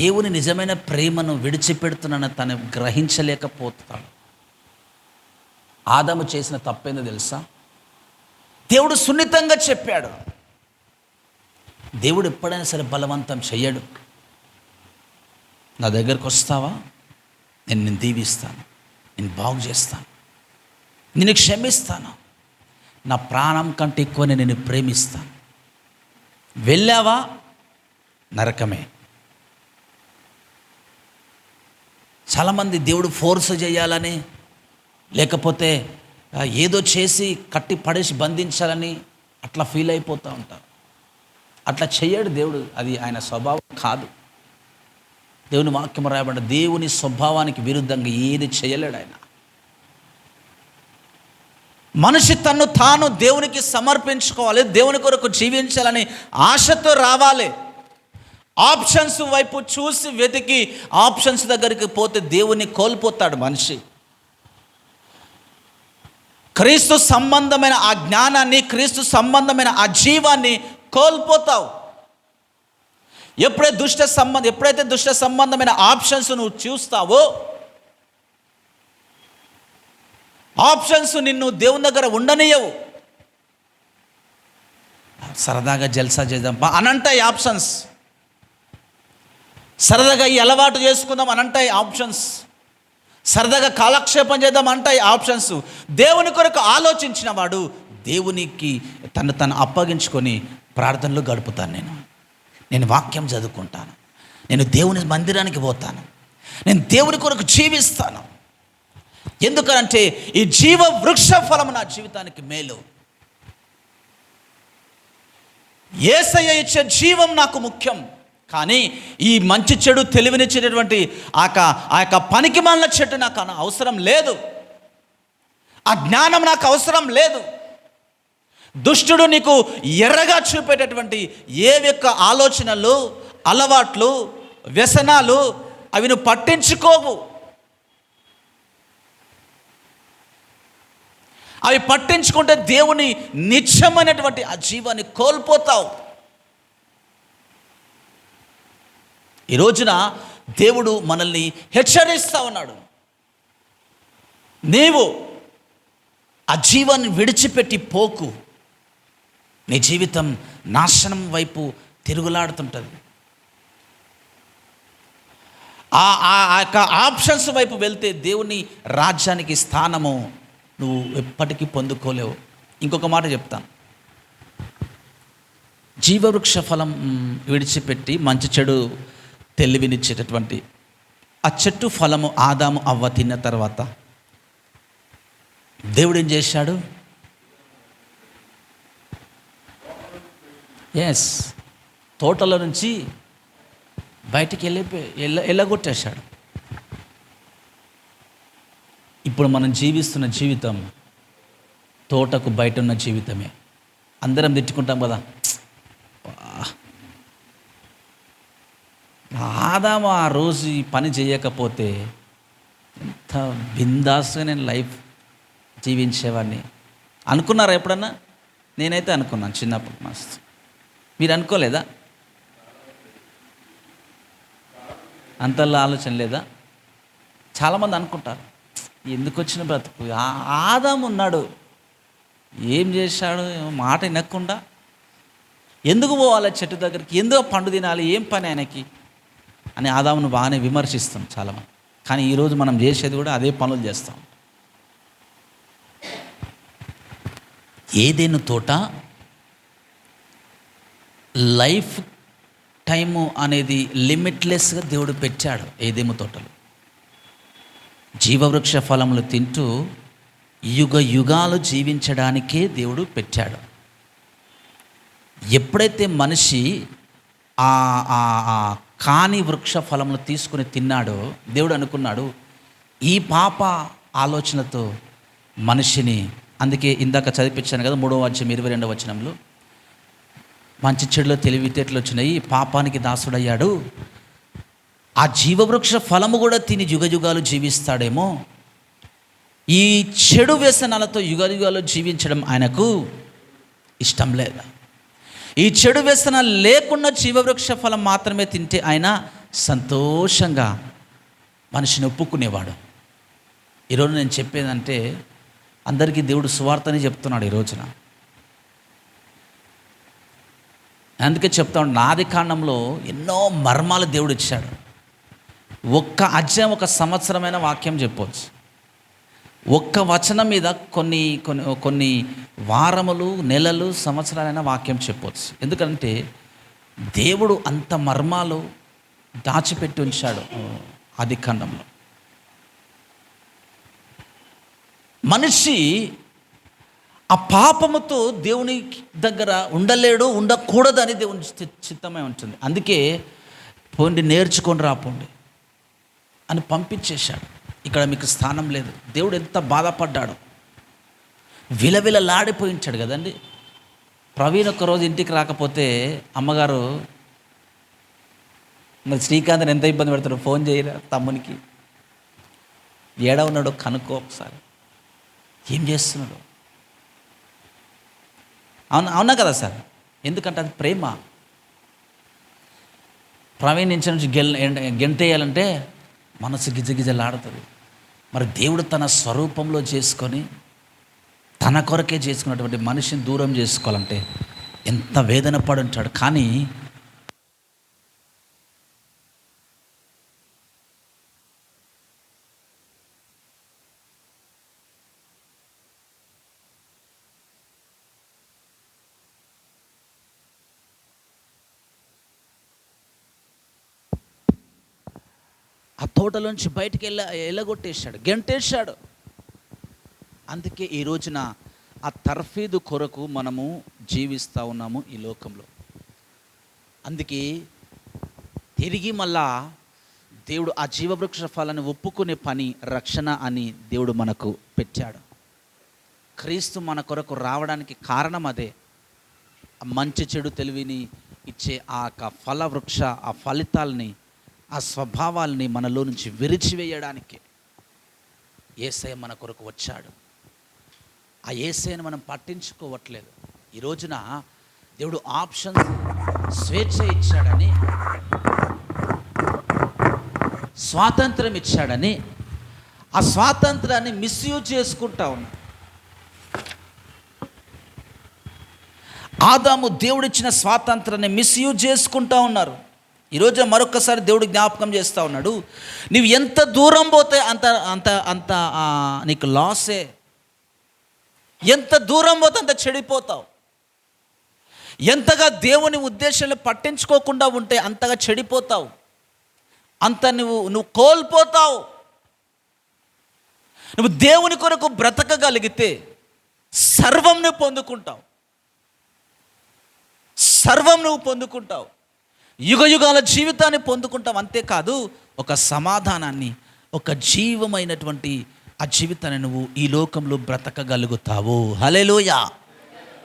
దేవుని నిజమైన ప్రేమను విడిచిపెడుతున్నాను తను గ్రహించలేకపోతాడు. ఆదాము చేసిన తప్పేందో తెలుసా? దేవుడు సున్నితంగా చెప్పాడు. దేవుడు ఎప్పుడైనా సరే బలవంతం చెయ్యడు. నా దగ్గరకు వస్తావా, నేను దీవిస్తాను, నేను బాగు చేస్తాను, నేను క్షమిస్తాను, నా ప్రాణం కంటే ఎక్కువ నేను ప్రేమిస్తాను. వెళ్ళావా నరకమే. చాలామంది దేవుడు ఫోర్స్ చేయాలని, లేకపోతే ఏదో చేసి కట్టి పడేసి బంధించాలని అట్లా ఫీల్ అయిపోతూ ఉంటారు. అట్లా చెయ్యడు దేవుడు, అది ఆయన స్వభావం కాదు. దేవుని వాక్యం రాయబడ్డ దేవుని స్వభావానికి విరుద్ధంగా ఏది చేయలేడు ఆయన. మనిషి తన్ను తాను దేవునికి సమర్పించుకోవాలి, దేవుని కొరకు జీవించాలని ఆశతో రావాలి. ఆప్షన్స్ వైపు చూసి వెతికి ఆప్షన్స్ దగ్గరికి పోతే దేవుని కోల్పోతాడు మనిషి. క్రీస్తు సంబంధమైన ఆ జ్ఞానాన్ని, క్రీస్తు సంబంధమైన ఆ జీవాన్ని కోల్పోతావు. ఎప్పుడైతే దుష్ట సంబంధమైన ఆప్షన్స్ నువ్వు చూస్తావో, ఆప్షన్స్ నిన్ను దేవుని దగ్గర ఉండనియవు. సరదాగా జల్సా చేద్దాం అనంటాయి ఆప్షన్స్, సరదాగా ఈ అలవాటు చేసుకుందాం అనంటాయి ఆప్షన్స్, సరదాగా కాలక్షేపం చేద్దాం అంటాయి ఆప్షన్స్. దేవుని కొరకు ఆలోచించిన వాడు దేవునికి తను అప్పగించుకొని ప్రార్థనలు గడుపుతాను. నేను వాక్యం చదువుకుంటాను, నేను దేవుని మందిరానికి పోతాను, నేను దేవుని కొరకు జీవిస్తాను. ఎందుకనంటే ఈ జీవ వృక్ష ఫలము నా జీవితానికి మేలు. యేసయ్య ఇచ్చే జీవం నాకు ముఖ్యం, కానీ ఈ మంచి చెడు తెలివినిచ్చేటటువంటి ఆ యొక్క పనికిమాలిన చెట్టు నాకు అవసరం లేదు. ఆ జ్ఞానం నాకు అవసరం లేదు. దుష్టుడు నీకు ఎర్రగా చూపేటటువంటి ఏ యొక్క ఆలోచనలు, అలవాట్లు, వ్యసనాలు అవి నువ్వు పట్టించుకోవు. అవి పట్టించుకుంటే దేవుని నిత్యమైనటువంటి ఆ జీవాన్ని కోల్పోతావు. ఈ రోజున దేవుడు మనల్ని హెచ్చరిస్తూ ఉన్నాడు. నీవు ఆ జీవాన్ని విడిచిపెట్టి పోకు, నీ జీవితం నాశనం వైపు తిరుగులాడుతుంటుంది. ఆ యొక్క ఆప్షన్స్ వైపు వెళ్తే దేవుని రాజ్యానికి స్థానము నువ్వు ఎప్పటికీ పొందుకోలేవు. ఇంకొక మాట చెప్తాను, జీవవృక్ష ఫలం విడిచిపెట్టి మంచి చెడు తెలివినిచ్చేటటువంటి ఆ చెట్టు ఫలము ఆదాము అవ్వ తిన్న తర్వాత దేవుడు ఏం చేశాడు? ఎస్, తోటలో నుంచి బయటికి వెళ్ళగొట్టేశాడు. ఇప్పుడు మనం జీవిస్తున్న జీవితం తోటకు బయట ఉన్న జీవితమే. అందరం తిట్టుకుంటాం కదా, ఆదాము ఆ రోజు ఈ పని చేయకపోతే ఎంత బిందాస్గా నేను లైఫ్ జీవించేవాడిని అనుకున్నారా ఎప్పుడన్నా? నేనైతే అనుకున్నాను చిన్నప్పుడు మస్తు. మీరు అనుకోలేదా? అంతలా ఆలోచన లేదా? చాలామంది అనుకుంటారు, ఎందుకు వచ్చిన బ్రతుకు. ఆదాము ఉన్నాడు, ఏం చేశాడు? మాట వినకుండా ఎందుకు పోవాలి చెట్టు దగ్గరికి, ఎందుకు పండు తినాలి, ఏం పని ఆయనకి అని ఆదామును బాగానే విమర్శిస్తాం చాలామంది. కానీ ఈరోజు మనం చేసేది కూడా అదే పనులు చేస్తాం. ఏదైనా తోట లైఫ్ టైము అనేది లిమిట్లెస్గా దేవుడు పెట్టాడు. ఏదేమో తోటలు జీవవృక్ష ఫలములు తింటూ యుగ యుగాలు జీవించడానికే దేవుడు పెట్టాడు. ఎప్పుడైతే మనిషి కాని వృక్ష ఫలములు తీసుకుని తిన్నాడో దేవుడు అనుకున్నాడు ఈ పాప ఆలోచనతో మనిషిని, అందుకే ఇందాక చదివించాను కదా 3వ అధ్యాయం 22వ వచనంలో, మంచి చెడులో తెలివితేటలు వచ్చినాయి, పాపానికి దాసుడయ్యాడు, ఆ జీవవృక్ష ఫలము కూడా తిని యుగయుగాలు జీవిస్తాడేమో, ఈ చెడు వ్యసనాలతో యుగయుగాలు జీవించడం ఆయనకు ఇష్టం లేదు. ఈ చెడు వ్యసనాలు లేకుండా జీవవృక్ష ఫలం మాత్రమే తింటే ఆయన సంతోషంగా మనిషిని ఒప్పుకునేవాడు. ఈరోజు నేను చెప్పేదంటే అందరికీ దేవుడు సువార్తని చెప్తున్నాడు ఈ రోజున. అందుకే చెప్తాడు, నాది కాండంలో ఎన్నో మర్మాలు దేవుడు ఇచ్చాడు. ఒక్క అధ్యాయం ఒక సంవత్సరమైన వాక్యం చెప్పవచ్చు. ఒక్క వచనం మీద కొన్ని వారములు, నెలలు, సంవత్సరాలైన వాక్యం చెప్పవచ్చు. ఎందుకంటే దేవుడు అంత మర్మాలు దాచిపెట్టి ఉంచాడు ఆది కాండంలో. మనిషి ఆ పాపముతో దేవుని దగ్గర ఉండలేడు, ఉండకూడదని దేవుని చిత్తమై ఉంటుంది. అందుకే పోండి నేర్చుకొని రాపోండి అని పంపించేశాడు. ఇక్కడ మీకు స్థానం లేదు. దేవుడు ఎంత బాధపడ్డాడు, విలవిలలాడిపోయించాడు కదండి. ప్రవీణ్ ఒక్కరోజు ఇంటికి రాకపోతే అమ్మగారు, మరి శ్రీకాంత్ని ఎంత ఇబ్బంది పెడతాడు, ఫోన్ చేయరా తమ్మునికి, ఏడ ఉన్నాడో కనుక్కో ఒకసారి, ఏం చేస్తున్నాడు. అవునా కదా సార్? ఎందుకంటే అది ప్రేమ. ప్రవీణ్ నుంచి గెంటేయాలంటే మనసు గిజగిజలాడుతుంది. మరి దేవుడు తన స్వరూపంలో చేసుకొని తన కొరకే చేసుకున్నటువంటి మనిషిని దూరం చేసుకోవాలంటే ఎంత వేదన పడి ఉంటాడు. కానీ ఆ తోటలోంచి బయటికి వెళ్ళగొట్టేశాడు, గెంటేశాడు. అందుకే ఈ రోజున ఆ తర్ఫీదు కొరకు మనము జీవిస్తూ ఉన్నాము ఈ లోకంలో. అందుకే తిరిగి మళ్ళా దేవుడు ఆ జీవవృక్ష ఫలాన్ని ఒప్పుకునే పని రక్షణ అని దేవుడు మనకు పెట్టాడు. క్రీస్తు మన కొరకు రావడానికి కారణం అదే. ఆ మంచి చెడు తెలివిని ఇచ్చే ఆ ఫలవృక్ష, ఆ ఫలితాలని, ఆ స్వభావాల్ని మనలో నుంచి విరిచివేయడానికి యేసయ్య మన కొరకు వచ్చాడు. ఆ యేసయ్యను మనం పట్టించుకోవట్లేదు. ఈ రోజున దేవుడు ఆప్షన్స్, స్వేచ్ఛ ఇచ్చాడని, స్వాతంత్రం ఇచ్చాడని ఆ స్వాతంత్రాన్ని మిస్యూజ్ చేసుకుంటా ఉన్నాం. ఆదాము దేవుడిచ్చిన స్వాతంత్రాన్ని మిస్యూజ్ చేసుకుంటా ఉన్నారు. ఈరోజు మరొకసారి దేవుడు జ్ఞాపకం చేస్తూ ఉన్నాడు, నీవు ఎంత దూరం పోతే అంత అంత అంత నీకు లాసే. ఎంత దూరం పోతే అంత చెడిపోతావు. ఎంతగా దేవుని ఉద్దేశాలు పట్టించుకోకుండా ఉంటే అంతగా చెడిపోతావు, అంత నువ్వు కోల్పోతావు. నువ్వు దేవుని కొరకు బ్రతకగలిగితే సర్వం నువ్వు పొందుకుంటావు. సర్వం నువ్వు పొందుకుంటావు. యుగ యుగాల జీవితాన్ని పొందుకుంటావు. అంతేకాదు ఒక సమాధానాన్ని, ఒక జీవమైనటువంటి ఆ జీవితాన్ని నువ్వు ఈ లోకంలో బ్రతకగలుగుతావు. హల్లెలూయా,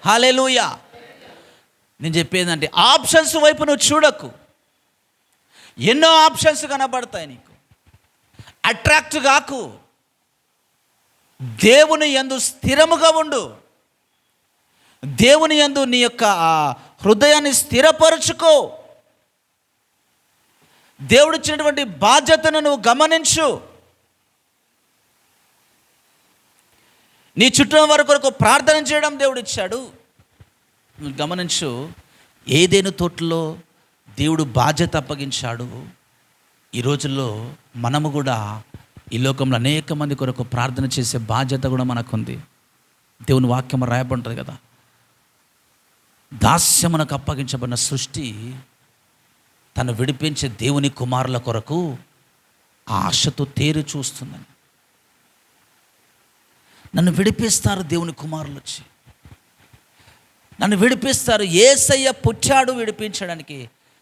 హల్లెలూయా. నేను చెప్పేదంటే ఆప్షన్స్ వైపు నువ్వు చూడకు. ఎన్నో ఆప్షన్స్ కనబడతాయి నీకు. అట్రాక్ట్ కాకు. దేవుని యందు స్థిరముగా ఉండు. దేవుని యందు నీ యొక్క హృదయాన్ని స్థిరపరుచుకో. దేవుడిచ్చినటువంటి బాధ్యతను నువ్వు గమనించు. నీ చుట్టూ వారి కొరకు ప్రార్థన చేయడం దేవుడిచ్చాడు. నువ్వు గమనించు. ఏదైనా తోటలో దేవుడు బాధ్యత అప్పగించాడు. ఈ రోజుల్లో మనము కూడా ఈ లోకంలో అనేక మంది కొరకు ప్రార్థన చేసే బాధ్యత కూడా మనకుంది. దేవుని వాక్యం రాయబడుతుంది కదా, దాస్యమునకు అప్పగించబడిన సృష్టి తను విడిపించే దేవుని కుమారుల కొరకు ఆశతో తేరి చూస్తుందని. నన్ను విడిపిస్తారు దేవుని కుమారులు వచ్చి, నన్ను విడిపిస్తారు. యేసయ్య పుట్టాడు విడిపించడానికి.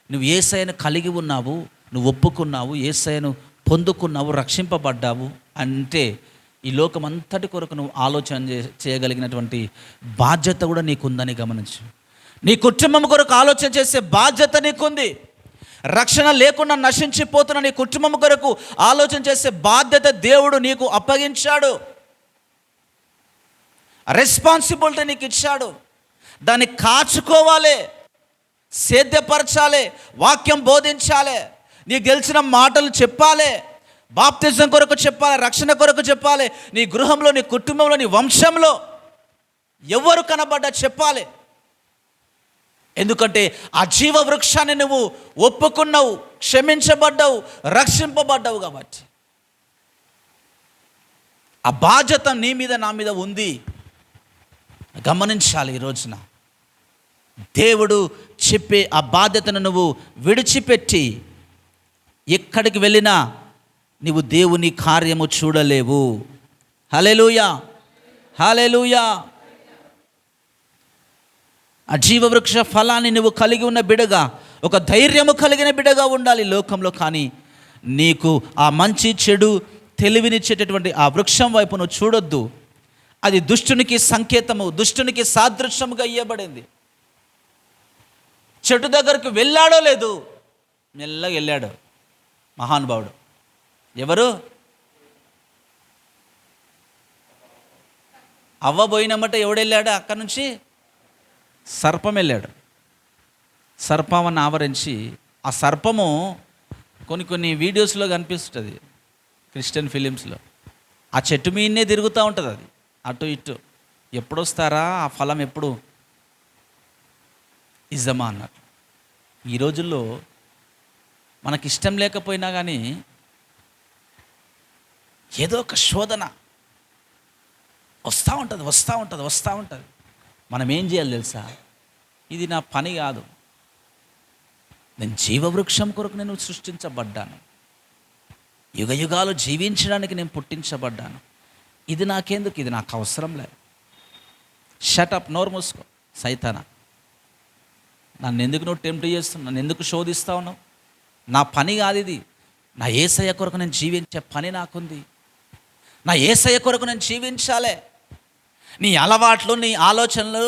నువ్వు యేసయ్యను కలిగి ఉన్నావు, నువ్వు ఒప్పుకున్నావు, యేసయ్యను పొందుకున్నావు, రక్షింపబడ్డావు అంటే ఈ లోకం అంతటి కొరకు నువ్వు ఆలోచన చేయగలిగినటువంటి బాధ్యత కూడా నీకుందని గమనించు. నీ కుటుంబం కొరకు ఆలోచన చేసే బాధ్యత నీకుంది. రక్షణ లేకుండా నశించిపోతున్న నీ కుటుంబం కొరకు ఆలోచన చేసే బాధ్యత దేవుడు నీకు అప్పగించాడు. రెస్పాన్సిబిలిటీ నీకు ఇచ్చాడు. దాన్ని కాచుకోవాలి, సేద్యపరచాలి, వాక్యం బోధించాలి, నీకు గెలిచిన మాటలు చెప్పాలి, బాప్తిజం కొరకు చెప్పాలి, రక్షణ కొరకు చెప్పాలి. నీ గృహంలో, నీ కుటుంబంలో, నీ వంశంలో ఎవరు కనబడ్డా చెప్పాలి. ఎందుకంటే ఆ జీవ వృక్షాన్ని నువ్వు ఒప్పుకున్నావు, క్షమించబడ్డావు, రక్షింపబడ్డావు కాబట్టి ఆ బాధ్యత నీ మీద, నా మీద ఉంది. గమనించాలి. ఈ రోజున దేవుడు చెప్పే ఆ బాధ్యతను నువ్వు విడిచిపెట్టి ఎక్కడికి వెళ్ళినా నీవు దేవుని కార్యము చూడలేవు. హల్లెలూయా, హల్లెలూయా. ఆ జీవవృక్ష ఫలాన్ని నువ్వు కలిగి ఉన్న బిడగా, ఒక ధైర్యము కలిగిన బిడగా ఉండాలి లోకంలో. కానీ నీకు ఆ మంచి చెడు తెలివినిచ్చేటటువంటి ఆ వృక్షం వైపు నువ్వు చూడొద్దు. అది దుష్టునికి సంకేతము, దుష్టునికి సాదృశ్యముగా ఇవ్వబడింది. చెట్టు దగ్గరకు వెళ్ళాడో లేదు, మెల్లగా వెళ్ళాడు మహానుభావుడు. ఎవరు? అవ్వ పోయినమ్మట ఎవడెళ్ళాడు? అక్కడి నుంచి సర్పం వెళ్ళాడు. సర్పాన్ని ఆవరించి, ఆ సర్పము కొన్ని వీడియోస్లో కనిపిస్తుంది, క్రిస్టియన్ ఫిలిమ్స్లో. ఆ చెట్టు మీదనే తిరుగుతూ ఉంటుంది, అది అటు ఇటు. ఎప్పుడు వస్తారా ఆ ఫలం, ఎప్పుడు ఇజమా అన్నట్టు. ఈ రోజుల్లో మనకి ఇష్టం లేకపోయినా కానీ ఏదో ఒక శోధన వస్తూ ఉంటుంది. మనం ఏం చేయాలి తెలుసా? ఇది నా పని కాదు, నేను జీవవృక్షం కొరకు నేను సృష్టించబడ్డాను, యుగ యుగాలు జీవించడానికి నేను పుట్టించబడ్డాను. ఇది నాకెందుకు, ఇది నాకు అవసరం లేదు. షటప్, నోరు మూసుకో సైతానా. నన్ను ఎందుకు నువ్వు టెంప్ట్ చేస్తున్నావు? నన్ను ఎందుకు శోధిస్తా ఉన్నావు? నా పని కాదు ఇది. నా యేసయ్య కొరకు నేను జీవించే పని నాకుంది. నా యేసయ్య కొరకు నేను జీవించాలే. నీ అలవాట్లు, నీ ఆలోచనలు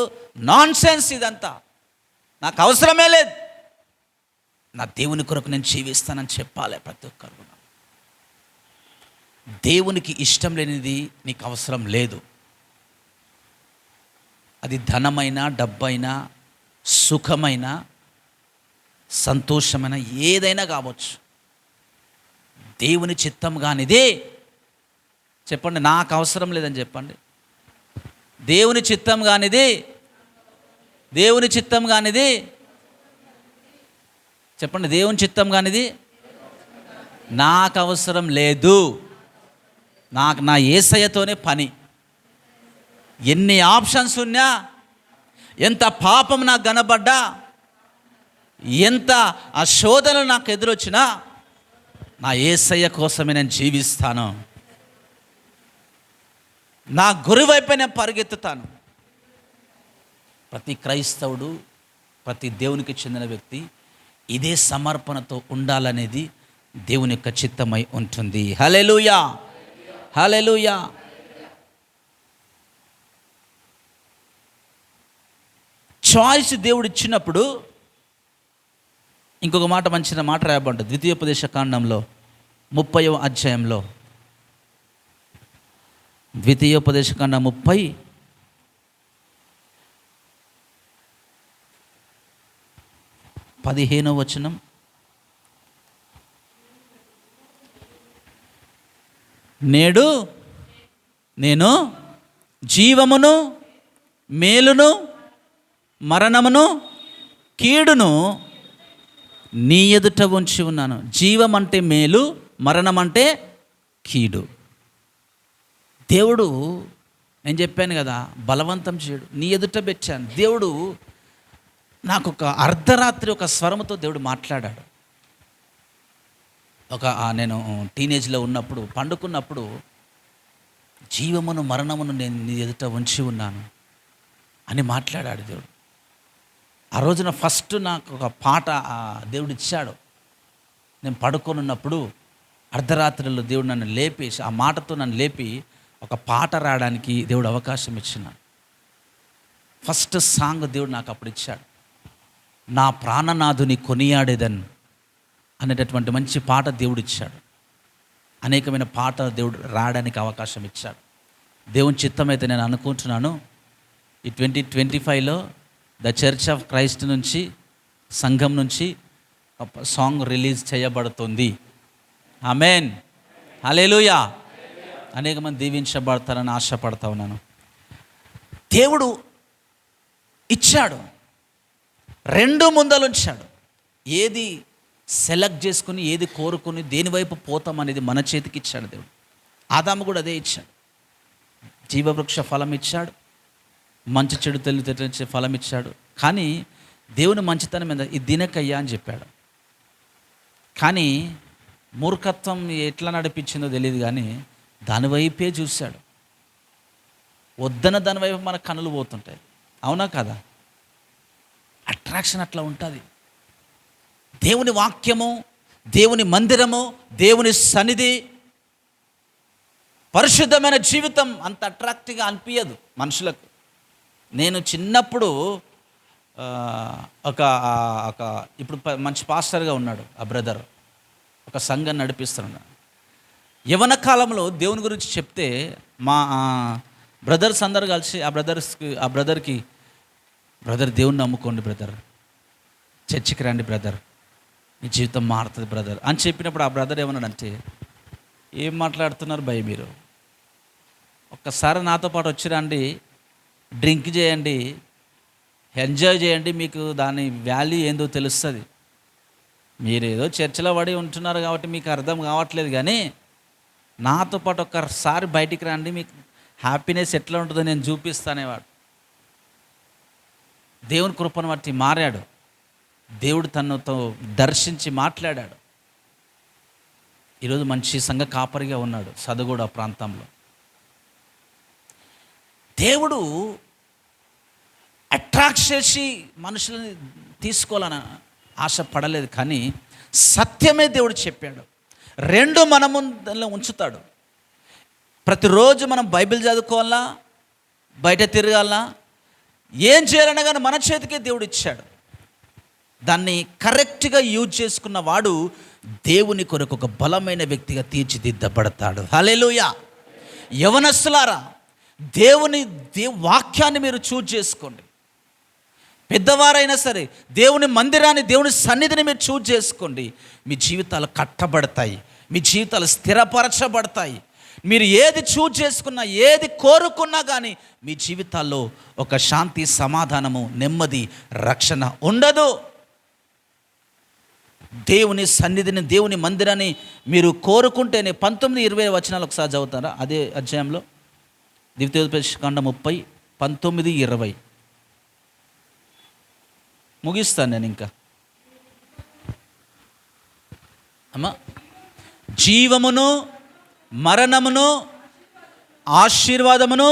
నాన్ సెన్స్, ఇదంతా నాకు అవసరమే లేదు. నా దేవుని కొరకు నేను జీవిస్తానని చెప్పాలి ప్రతి ఒక్కరు. దేవునికి ఇష్టం లేనిది నీకు అవసరం లేదు. అది ధనమైనా, డబ్బైనా, సుఖమైనా, సంతోషమైన, ఏదైనా కావచ్చు. దేవుని చిత్తం కానిదే చెప్పండి, నాకు అవసరం లేదని చెప్పండి. దేవుని చిత్తం కానిది, దేవుని చిత్తం కానిది చెప్పండి, దేవుని చిత్తం కానిది నాకు అవసరం లేదు. నాకు నా యేసయ్యతోనే పని. ఎన్ని ఆప్షన్స్ ఉన్నా, ఎంత పాపం నాకు కనబడ్డా, ఎంత ఆ శోధనలు నాకు ఎదురొచ్చినా, నా యేసయ్య కోసమే నేను జీవిస్తాను. నా గురి వైపే నేను పరిగెత్తుతాను. ప్రతి క్రైస్తవుడు, ప్రతి దేవునికి చెందిన వ్యక్తి ఇదే సమర్పణతో ఉండాలనేది దేవుని యొక్క చిత్తమై ఉంటుంది. హల్లెలూయా, హల్లెలూయా. చాయిస్ దేవుడు ఇచ్చినప్పుడు ఇంకొక మాట, మంచిన మాట రాయబడ్డది ద్వితీయోపదేశ కాండంలో 30వ అధ్యాయంలో. ద్వితీయోపదేశ కాండం 30 15వ వచనం. నేడు నేను జీవమును మేలును మరణమును కీడును నీ ఎదుట ఉంచి ఉన్నాను. జీవం అంటే మేలు, మరణం అంటే కీడు. దేవుడు, నేను చెప్పాను కదా, బలవంతం చేయడు, నీ ఎదుట పెట్టాను. దేవుడు నాకు ఒక అర్ధరాత్రి ఒక స్వరముతో దేవుడు మాట్లాడాడు. నేను టీనేజ్లో ఉన్నప్పుడు, పండుకున్నప్పుడు, జీవమును మరణమును నేను నీ ఎదుట ఉంచి ఉన్నాను అని మాట్లాడాడు దేవుడు. ఆ రోజున ఫస్ట్ నాకు ఒక పాట దేవుడు ఇచ్చాడు. నేను పడుకొని ఉన్నప్పుడు అర్ధరాత్రిలో దేవుడు నన్ను లేపేసి, ఆ మాటతో నన్ను లేపి ఒక పాట రాయడానికి దేవుడు అవకాశం ఇచ్చినాడు. ఫస్ట్ సాంగ్ దేవుడు నాకు అప్పుడు ఇచ్చాడు. నా ప్రాణనాథుని కొనియాడేదన్ అనేటటువంటి మంచి పాట దేవుడు ఇచ్చాడు. అనేకమైన పాట దేవుడు రాయడానికి అవకాశం ఇచ్చాడు. దేవుని చిత్తమైతే నేను అనుకుంటున్నాను, ఈ 2025లో ద చర్చ్ ఆఫ్ క్రైస్ట్ నుంచి, సంఘం నుంచి సాంగ్ రిలీజ్ చేయబడుతుంది. ఆమేన్, హల్లెలూయా. అనేక మంది దీవించబడతారని ఆశపడతా ఉన్నాను. దేవుడు ఇచ్చాడు, 2 ముందలుంచాడు. ఏది సెలెక్ట్ చేసుకుని, ఏది కోరుకుని, దేనివైపు పోతాం అనేది మన చేతికి ఇచ్చాడు దేవుడు. ఆదాము కూడా అదే ఇచ్చాడు. జీవవృక్ష ఫలం ఇచ్చాడు, మంచి చెడు తెలియచే ఫలం ఇచ్చాడు. కానీ దేవుని మంచితనం మీద ఇది తినకయ్యా అని చెప్పాడు. కానీ మూర్ఖత్వం ఎట్లా నడిపించిందో తెలియదు, కానీ దానివైపే చూశాడు. వద్దన దానివైపు మన కనులు పోతుంటాయి. అవునా కదా? అట్రాక్షన్ అట్లా ఉంటుంది. దేవుని వాక్యము, దేవుని మందిరము, దేవుని సన్నిధి, పరిశుద్ధమైన జీవితం అంత అట్రాక్టివ్గా అనిపించదు మనుషులకు. నేను చిన్నప్పుడు ఒక ఇప్పుడు మంచి పాస్టర్గా ఉన్నాడు ఆ బ్రదర్, ఒక సంఘం నడిపిస్తున్నాడు. యవన కాలంలో దేవుని గురించి చెప్తే మా బ్రదర్స్ అందరు కలిసి ఆ బ్రదర్కి బ్రదర్, దేవుని నమ్ముకోండి బ్రదర్, చర్చికి రండి బ్రదర్, మీ జీవితం మారుతుంది బ్రదర్ అని చెప్పినప్పుడు ఆ బ్రదర్ ఏమన్నాడంటే, ఏం మాట్లాడుతున్నారు భయ్ మీరు, ఒక్కసారి నాతో పాటు వచ్చి రండి, డ్రింక్ చేయండి, ఎంజాయ్ చేయండి, మీకు దాని వాల్యూ ఏందో తెలుస్తుంది. మీరేదో చర్చిలో పడి ఉంటున్నారు కాబట్టి మీకు అర్థం కావట్లేదు, కానీ నాతో పాటు ఒక్కసారి బయటికి రండి, మీకు హ్యాపీనెస్ ఎట్లా ఉంటుందో నేను చూపిస్తానేవాడు. దేవుని కృపను బట్టి మారాడు. దేవుడు తనతో దర్శించి మాట్లాడాడు. ఈరోజు మంచి సంఘ కాపరిగా ఉన్నాడు సదగూడ ప్రాంతంలో. దేవుడు అట్రాక్ట్ చేసి మనుషులని తీసుకోవాలని ఆశపడలేదు, కానీ సత్యమే దేవుడు చెప్పాడు. 2 మన ముందులో ఉంచుతాడు. ప్రతిరోజు మనం బైబిల్ చదువుకోవాలా, బయట తిరగాలా, ఏం చేయాలన్నా కానీ మన చేతికే దేవుడు ఇచ్చాడు. దాన్ని కరెక్ట్గా యూజ్ చేసుకున్న వాడు దేవుని కొరకు ఒక బలమైన వ్యక్తిగా తీర్చిదిద్దబడతాడు. హల్లెలూయా. యవనస్తులారా, దేవుని వాక్యాన్ని మీరు చూజ్ చేసుకోండి. పెద్దవారైనా సరే దేవుని మందిరాన్ని, దేవుని సన్నిధిని మీరు చూజ్ చేసుకోండి. మీ జీవితాలు కట్టబడతాయి, మీ జీవితాలు స్థిరపరచబడతాయి. మీరు ఏది చూజ్ చేసుకున్నా, ఏది కోరుకున్నా కానీ మీ జీవితాల్లో ఒక శాంతి, సమాధానము, నెమ్మది, రక్షణ ఉండదు. దేవుని సన్నిధిని, దేవుని మందిరాన్ని మీరు కోరుకుంటేనే 19-20 వచనాలు ఒకసారి చదువుతారా అదే అధ్యాయంలో? ద్వితీయోపదేశకాండం 30:19-20 ముగిస్తాను నేను ఇంకా. అమ్మా, జీవమును మరణమును ఆశీర్వాదమును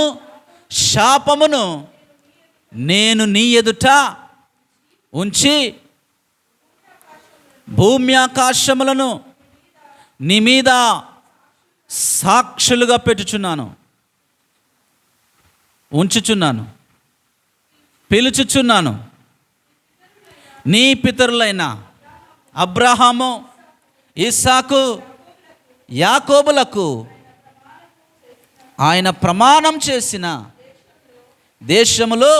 శాపమును నేను నీ ఎదుట ఉంచి భూమి ఆకాశములను నీ మీద సాక్షులుగా పెట్టుచున్నాను, ఉంచుచున్నాను, పిలుచుచున్నాను. నీ పితరులైన అబ్రహాము, ఇస్సాకు, యాకోబులకు ఆయన ప్రమాణం చేసిన దేశములో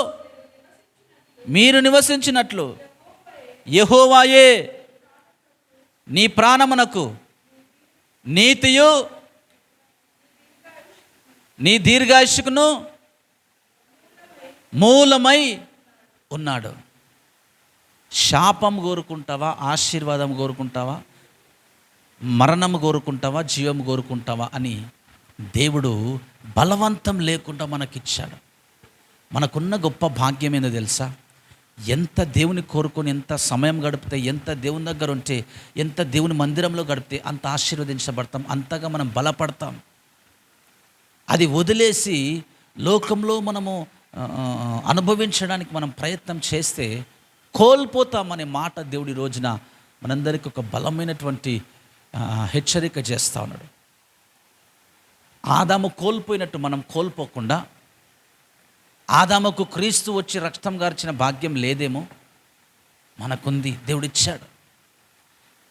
మీరు నివసించినట్లు యెహోవాయే నీ ప్రాణమునకు నీతియు నీ దీర్ఘాయుష్కును మూలమై ఉన్నాడు. శాపం కోరుకుంటావా, ఆశీర్వాదం కోరుకుంటావా, మరణం కోరుకుంటావా, జీవం కోరుకుంటావా అని దేవుడు బలవంతం లేకుండా మనకిచ్చాడు. మనకున్న గొప్ప భాగ్యం ఏందో తెలుసా? ఎంత దేవుని కోరుకొని ఎంత సమయం గడిపితే, ఎంత దేవుని దగ్గర ఉంటే, ఎంత దేవుని మందిరంలో గడిపితే అంత ఆశీర్వదించబడతాం, అంతగా మనం బలపడతాం. అది వదిలేసి లోకంలో మనము అనుభవించడానికి మనం ప్రయత్నం చేస్తే కోల్పోతామనే మాట దేవుడి రోజున మనందరికీ ఒక బలమైనటువంటి హెచ్చరిక చేస్తూ ఉన్నాడు. ఆదాము కోల్పోయినట్టు మనం కోల్పోకుండా, ఆదాముకు క్రీస్తు వచ్చి రక్తం గార్చిన భాగ్యం లేదేమో, మనకుంది, దేవుడిచ్చాడు.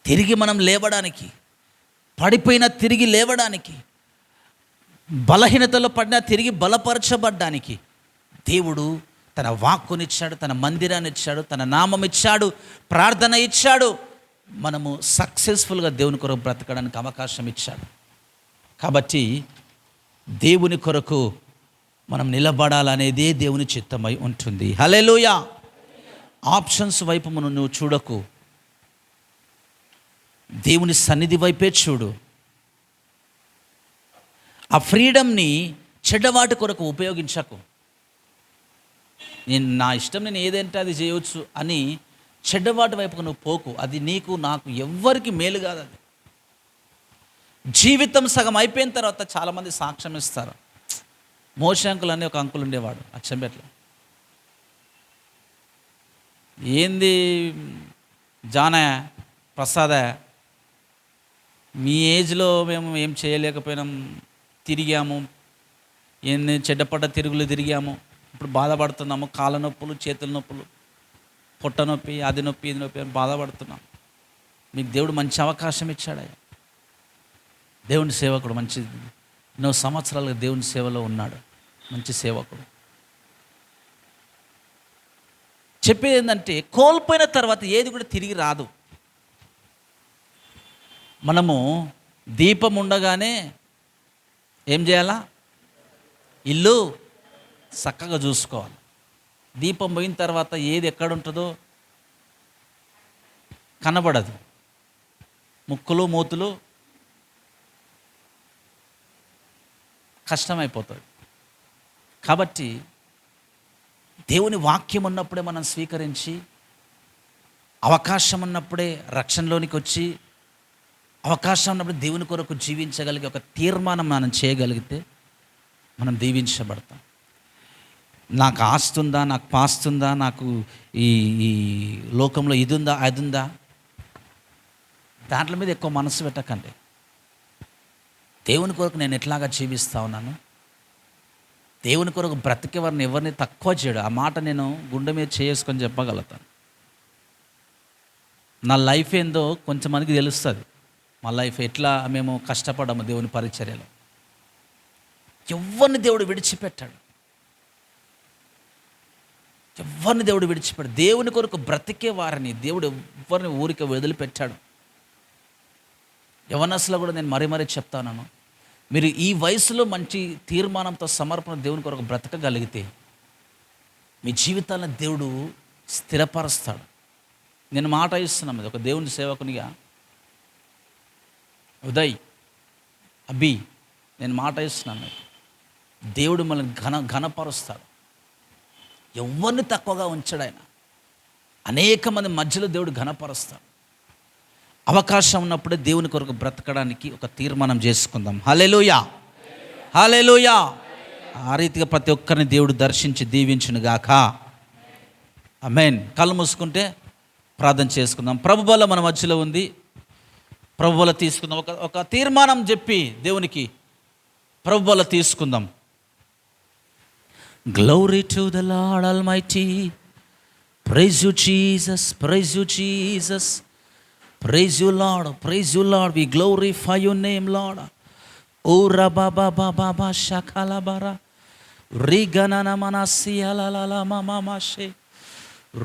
తిరిగి మనం లేవడానికి, పడిపోయినా తిరిగి లేవడానికి, బలహీనతలో పడినా తిరిగి బలపరచబడ్డానికి దేవుడు తన వాక్కునిచ్చాడు, తన మందిరాన్ని ఇచ్చాడు, తన నామం ఇచ్చాడు, ప్రార్థన ఇచ్చాడు. మనము సక్సెస్ఫుల్గా దేవుని కొరకు బ్రతకడానికి అవకాశం ఇచ్చాడు. కాబట్టి దేవుని కొరకు మనం నిలబడాలనేదే దేవుని చిత్తమై ఉంటుంది. హల్లెలూయా. ఆప్షన్స్ వైపు నువ్వు చూడకు, దేవుని సన్నిధి వైపే చూడు. ఆ ఫ్రీడమ్ని చెడ్డవాటి కొరకు ఉపయోగించకు. నా ఇష్టం, నేను ఏదంటే అది చేయవచ్చు అని చెడ్డవాటి వైపుకు నువ్వు పోకు. అది నీకు నాకు ఎవ్వరికి మేలు కాదు. అది జీవితం సగం అయిపోయిన తర్వాత చాలామంది సాక్ష్యం ఇస్తారు. మోషే అంకుల్ అని ఒక అంకుల్ ఉండేవాడు అచ్చంపేటలో. ఏంది జానయ్య, ప్రసాద, మీ ఏజ్లో మేము ఏం చేయలేకపోయినాం, తిరిగాము, ఎన్ని చెడ్డపడ్డ తిరుగులు తిరిగాము, ఇప్పుడు బాధపడుతున్నాము, కాళ్ళ నొప్పులు, చేతుల నొప్పులు, పొట్ట నొప్పి, అది నొప్పి, ఇది నొప్పి అని బాధపడుతున్నాం. మీకు దేవుడు మంచి అవకాశం ఇచ్చాడయ్యా. దేవుని సేవకుడు, మంచి ఎన్నో సంవత్సరాలుగా దేవుని సేవలో ఉన్నాడు, మంచి సేవకుడు. చెప్పేది ఏంటంటే, కోల్పోయిన తర్వాత ఏది కూడా తిరిగి రాదు. మనము దీపం ఉండగానే ఏం చేయాలా? ఇల్లు చక్కగా చూసుకోవాలి. దీపం పోయిన తర్వాత ఏది ఎక్కడ ఉంటుందో కనబడదు. ముక్కులు మూతులు కష్టమైపోతుంది. కాబట్టి దేవుని వాక్యం ఉన్నప్పుడే మనం స్వీకరించి, అవకాశం ఉన్నప్పుడే రక్షణలోనికి వచ్చి, అవకాశం ఉన్నప్పుడు దేవుని కొరకు జీవించగలిగే ఒక తీర్మానం మనం చేయగలిగితే మనం దీవించబడతాం. నాకు ఆస్తుందా, నాకు పాస్తుందా, నాకు ఈ ఈ లోకంలో ఇది ఉందా, అది ఉందా, దాంట్ల మీద ఎక్కువ మనసు పెట్టకండి. దేవుని కొరకు నేను ఎట్లాగా జీవిస్తూ ఉన్నాను, దేవుని కొరకు బ్రతికేవారిని ఎవరిని తక్కువ చేయడు. ఆ మాట నేను గుండె మీద చేసుకొని చెప్పగలుగుతాను. నా లైఫ్ ఏందో కొంచెంమందికి తెలుస్తుంది. మా లైఫ్ ఎట్లా మేము కష్టపడ్డాము దేవుని పరిచర్యలో. ఎవరిని దేవుడు విడిచిపెట్టాడు, ఎవరిని దేవుడు విడిచిపెట్టాడు. దేవుని కొరకు బ్రతికే వారిని దేవుడు ఎవరిని ఊరికి వదిలిపెట్టాడు. యవనస్తులో కూడా నేను మరీ చెప్తాను, మీరు ఈ వయసులో మంచి తీర్మానంతో సమర్పణ దేవుని కొరకు బ్రతకగలిగితే మీ జీవితాలను దేవుడు స్థిరపరుస్తాడు. నేను మాట ఇస్తున్నాను మీద ఒక దేవుని సేవకునిగా, ఉదయ్, అభి, నేను మాట ఇస్తున్నాను మీకు, దేవుడు మనల్ని ఘనపరుస్తాడు. ఎవరిని తక్కువగా ఉంచాడు ఆయన. అనేక మంది మధ్యలో దేవుడు ఘనపరుస్తాడు. అవకాశం ఉన్నప్పుడే దేవుని కొరకు బ్రతకడానికి ఒక తీర్మానం చేసుకుందాం. హల్లెలూయా, హల్లెలూయా. ఆ రీతిగా ప్రతి ఒక్కరిని దేవుడు దర్శించి దీవించును గాక. ఆమేన్. కళ్ళు మూసుకుంటే ప్రార్థన చేసుకుందాం. ప్రభు బల మన మధ్యలో ఉంది. ప్రభు బల తీసుకుందాం. ఒక తీర్మానం చెప్పి దేవునికి ప్రభు బల తీసుకుందాం. Glory to the Lord Almighty. Praise you Jesus, praise you Jesus. Praise you Lord, praise you Lord. We glorify your name Lord. O rababa baba ba shakala bara. Riganana manasi la la la mama mashe.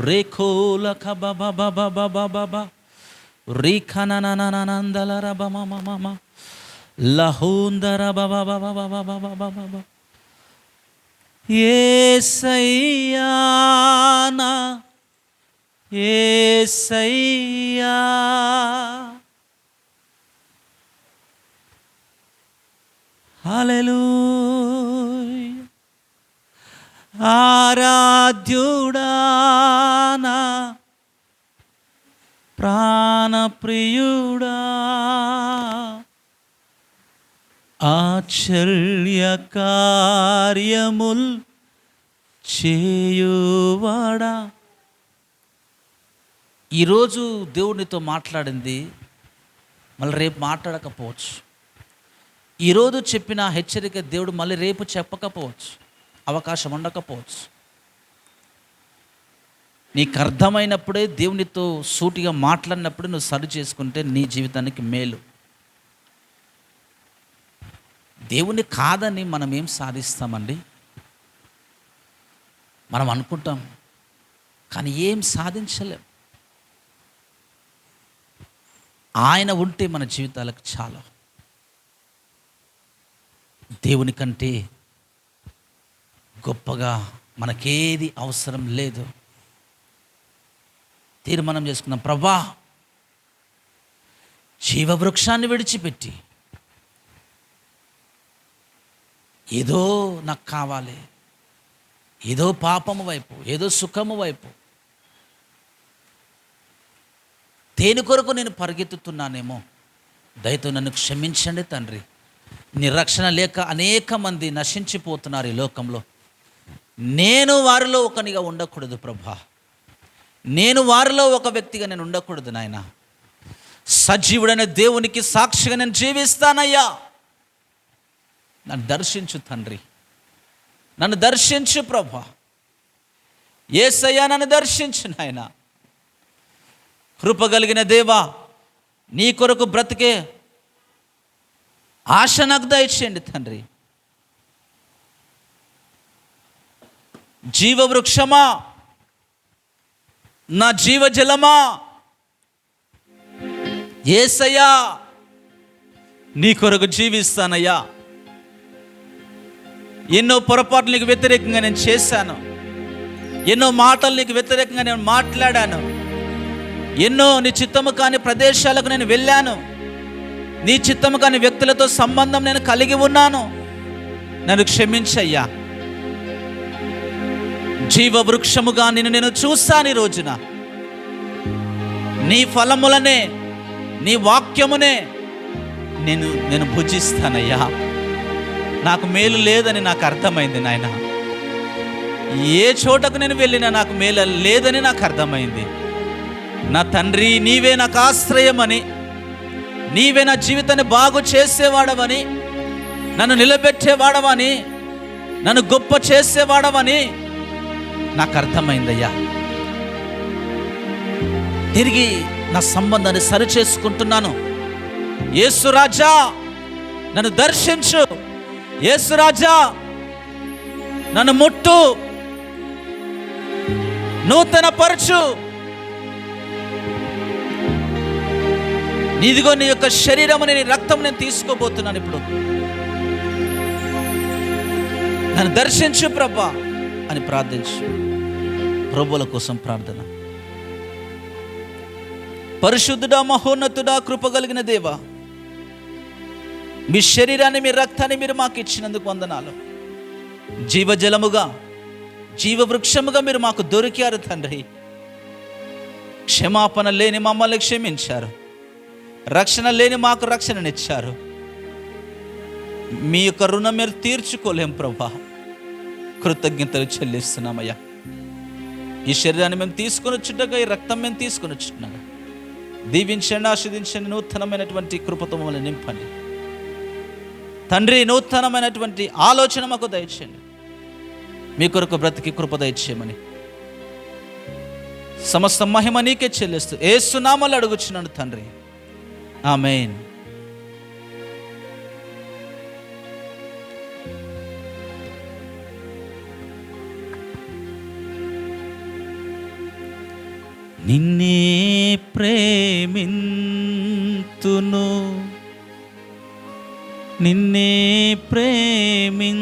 Rekola kababa baba baba baba. Rikanana nanandala raba mama mama. Lahundara baba baba baba baba baba. యేసయ్యా నా యేసయ్యా, హల్లెలూయా. ఆరాధ్యుడా నా ప్రాణప్రియుడా, ఆశ్చర్య కార్యముల్ చేయువాడా. ఈరోజు దేవునితో మాట్లాడింది మళ్ళీ రేపు మాట్లాడకపోవచ్చు. ఈరోజు చెప్పిన హెచ్చరిక దేవుడు మళ్ళీ రేపు చెప్పకపోవచ్చు, అవకాశం ఉండకపోవచ్చు. నీకు అర్థమైనప్పుడే దేవునితో సూటిగా మాట్లాడినప్పుడే నువ్వు సరి చేసుకుంటే నీ జీవితానికి మేలు. దేవుని కాదని మనం ఏం సాధిస్తామండి? మనం అనుకుంటాం కానీ ఏం సాధించలేం. ఆయన ఉంటే మన జీవితాలకు చాలా. దేవుని కంటే గొప్పగా మనకేది అవసరం లేదు. తీర్మానం చేసుకుందాం. ప్రభా, జీవవృక్షాన్ని విడిచిపెట్టి ఏదో నాకు కావాలి, ఏదో పాపము వైపు, ఏదో సుఖము వైపు, దేని కొరకు నేను పరిగెత్తుతున్నానేమో, దయతో నన్ను క్షమించండి తండ్రి. నిరక్షణ లేక అనేక మంది నశించిపోతున్నారు ఈ లోకంలో. నేను వారిలో ఒకనిగా ఉండకూడదు ప్రభా. నేను వారిలో ఒక వ్యక్తిగా నేను ఉండకూడదు నాయన. సజీవుడైన దేవునికి సాక్షిగా నేను జీవిస్తానయ్యా. నన్ను దర్శించు తండ్రి, నన్ను దర్శించు ప్రభా. యేసయ్యా నన్ను దర్శించు నాయన. కృప కలిగిన దేవా, నీ కొరకు బ్రతికే ఆశ నాకు దయచేయండి తండ్రి. జీవవృక్షమా, నా జీవజలమా, యేసయ్యా నీ కొరకు జీవిస్తానయ్యా. ఎన్నో పొరపాట్లు నీకు వ్యతిరేకంగా నేను చేశాను, ఎన్నో మాటలు నీకు వ్యతిరేకంగా నేను మాట్లాడాను, ఎన్నో నీ చిత్తము కాని ప్రదేశాలకు నేను వెళ్ళాను, నీ చిత్తము కాని వ్యక్తులతో సంబంధం నేను కలిగి ఉన్నాను. నన్ను క్షమించయ్యా. జీవవృక్షముగా నేను చూస్తాను. ఈ రోజున నీ ఫలములనే, నీ వాక్యమునే నేను భుజిస్తానయ్యా. నాకు మేలు లేదని నాకు అర్థమైంది నాయన. ఏ చోటకు నేను వెళ్ళినా నాకు మేలు లేదని నాకు అర్థమైంది. నా తండ్రి, నీవే నాకు ఆశ్రయమని, నీవే నా జీవితాన్ని బాగు చేసేవాడవని, నన్ను నిలబెట్టేవాడవని, నన్ను గొప్ప చేసేవాడవని నాకు అర్థమైందయ్యా. తిరిగి నా సంబంధాన్ని సరిచేసుకుంటున్నాను. యేసు రాజా నన్ను దర్శించు, యేసు రాజా నన్ను ముట్టు, నూతన పరచు. నీదిగో నీ యొక్క శరీరము, నీ రక్తం నేను తీసుకోబోతున్నాను. ఇప్పుడు నన్ను దర్శించు ప్రభా అని ప్రార్థించు. ప్రభువుల కోసం ప్రార్థన. పరిశుద్ధుడా, మహోన్నతుడా, కృప కలిగిన దేవా, మీ శరీరాన్ని, మీ రక్తాన్ని మీరు మాకు ఇచ్చినందుకు వందనాలు. జీవజలముగా, జీవవృక్షముగా మీరు మాకు దొరికారు తండ్రి. క్షమాపణ లేని మమ్మల్ని క్షమించారు. రక్షణ లేని మాకు రక్షణనిచ్చారు. మీ యొక్క రుణం మీరు తీర్చుకోలేం ప్రభా. కృతజ్ఞతలు చెల్లిస్తున్నామయ్యా. ఈ శరీరాన్ని మేము తీసుకొని వచ్చుటగా, ఈ రక్తం మేము తీసుకొని వచ్చున్నాగా దీవించండి, ఆస్వాదించండి. నూతనమైనటువంటి కృపతో మమ్మల్ని నింపండి తండ్రి. నూతనమైనటువంటి ఆలోచన మాకు దయచేయండి. మీ కొరకు బ్రతికి కృప దయచేయమని సమస్త మహిమ నీకే చెల్లిస్తూ యేసు నామములో అడుగుచున్నాను తండ్రి, ఆమేన్. నిన్నే ప్రేమింతును, నిన్నే ప్రేమింతును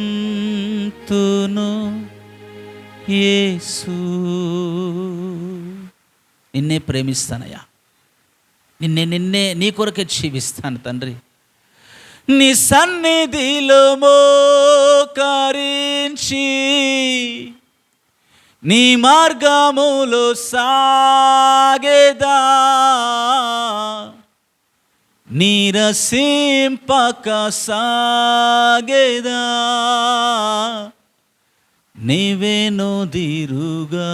యేసు. నిన్నే ప్రేమిస్తానయ్యా. నిన్నే నీ కొరకే జీవిస్తాను తండ్రి. నీ సన్నిధిలో మోకరించి నీ మార్గములో సాగేదా, నీరసింపక సాగేదా, నీవెనుదిరుగా.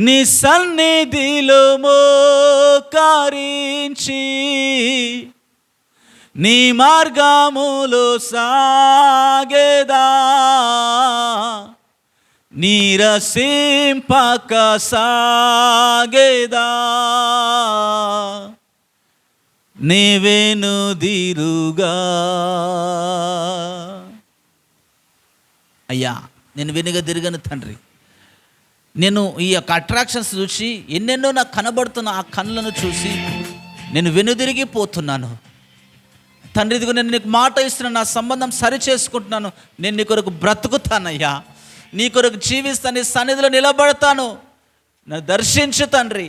నీ సన్నిధిలో మోకరించి నీ మార్గములో సాగేదా, నీరసింపక సాగేదా, నీవెనుదిరుగా. అయ్యా, నేను వెనుదిరగను తండ్రి. నేను ఈ యొక్క అట్రాక్షన్స్ చూసి ఎన్నెన్నో నాకు కనబడుతున్న ఆ కళ్ళను చూసి నేను వెనుదిరిగిపోతున్నాను తండ్రి. ఇదిగో నేను నీకు మాట ఇస్తున్నాను, నా సంబంధం సరి చేసుకుంటున్నాను. నేను నీ కొరకు బ్రతుకుతానయ్యా, నీ కొరకు జీవిస్తాను, నీ సన్నిధిలో నిలబడతాను. నన్ను దర్శించు తండ్రి.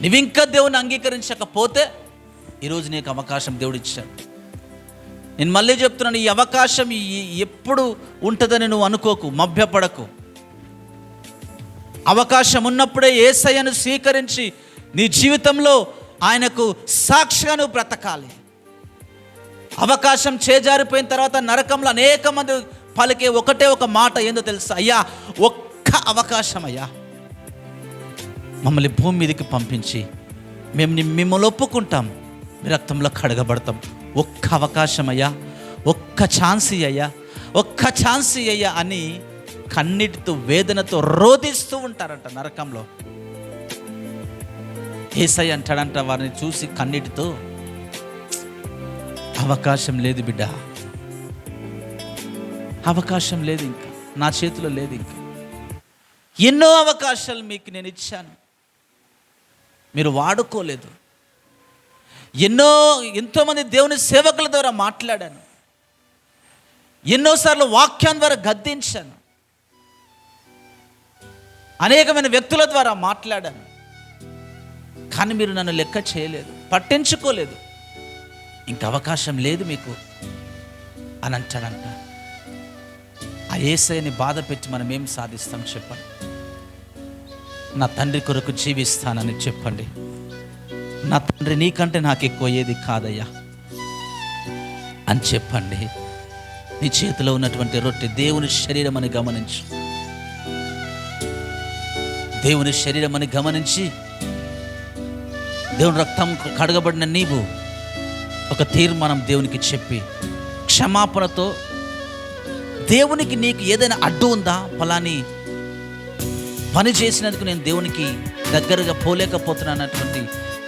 నువ్వింకా దేవుని అంగీకరించకపోతే ఈరోజు నీకు అవకాశం దేవుడు ఇచ్చాడు. నేను మళ్ళీ చెప్తున్నాను, ఈ అవకాశం ఎప్పుడు ఉంటుందని నువ్వు అనుకోకు, మభ్యపడకు. అవకాశం ఉన్నప్పుడే యేసయ్యను స్వీకరించి నీ జీవితంలో ఆయనకు సాక్షిగా నువ్వు బ్రతకాలి. అవకాశం చేజారిపోయిన తర్వాత నరకంలో అనేక మంది పలికే ఒకటే ఒక మాట ఏందో తెలుసా? అయ్యా, ఒక్క అవకాశం అయ్యా, మమ్మల్ని భూమి మీదకి పంపించి మేము మిమ్మల్ని ఒప్పుకుంటాం, మీ రక్తంలో కడగబడతాం. ఒక్క అవకాశం అయ్యా, ఒక్క ఛాన్స్ అయ్యా, ఒక్క ఛాన్స్ అయ్యా అని కన్నీటితో వేదనతో రోధిస్తూ ఉంటారంట నరకంలో. యేసయ్య అంటాడంట వారిని చూసి కన్నీటితో, అవకాశం లేదు బిడ్డ, అవకాశం లేదు, ఇంకా నా చేతిలో లేదు. ఇంకా ఎన్నో అవకాశాలు మీకు నేను ఇచ్చాను, మీరు వాడుకోలేదు. ఎంతోమంది దేవుని సేవకుల ద్వారా మాట్లాడాను, ఎన్నోసార్లు వాక్యం ద్వారా గద్దించాను, అనేకమైన వ్యక్తుల ద్వారా మాట్లాడాను. కానీ మీరు నన్ను లెక్క చేయలేదు, పట్టించుకోలేదు. ఇంక అవకాశం లేదు మీకు అని అంటాడంట. ఆ యేసయ్యని బాధ పెట్టి మనం ఏం సాధిస్తాం చెప్పండి? నా తండ్రి కొరకు జీవిస్తానని చెప్పండి. నా తండ్రి నీకంటే నాకు ఎక్కువ ఏది కాదయ్యా అని చెప్పండి. నీ చేతిలో ఉన్నటువంటి రొట్టె దేవుని శరీరం అని గమనించు. దేవుని శరీరం అని గమనించి దేవుని రక్తం కడగబడిన నీవు ఒక తీర్మానం దేవునికి చెప్పి క్షమాపణతో, దేవునికి నీకు ఏదైనా అడ్డు ఉందా, ఫలాని పని చేసినందుకు నేను దేవునికి దగ్గరగా పోలేకపోతున్నా అన్నటువంటి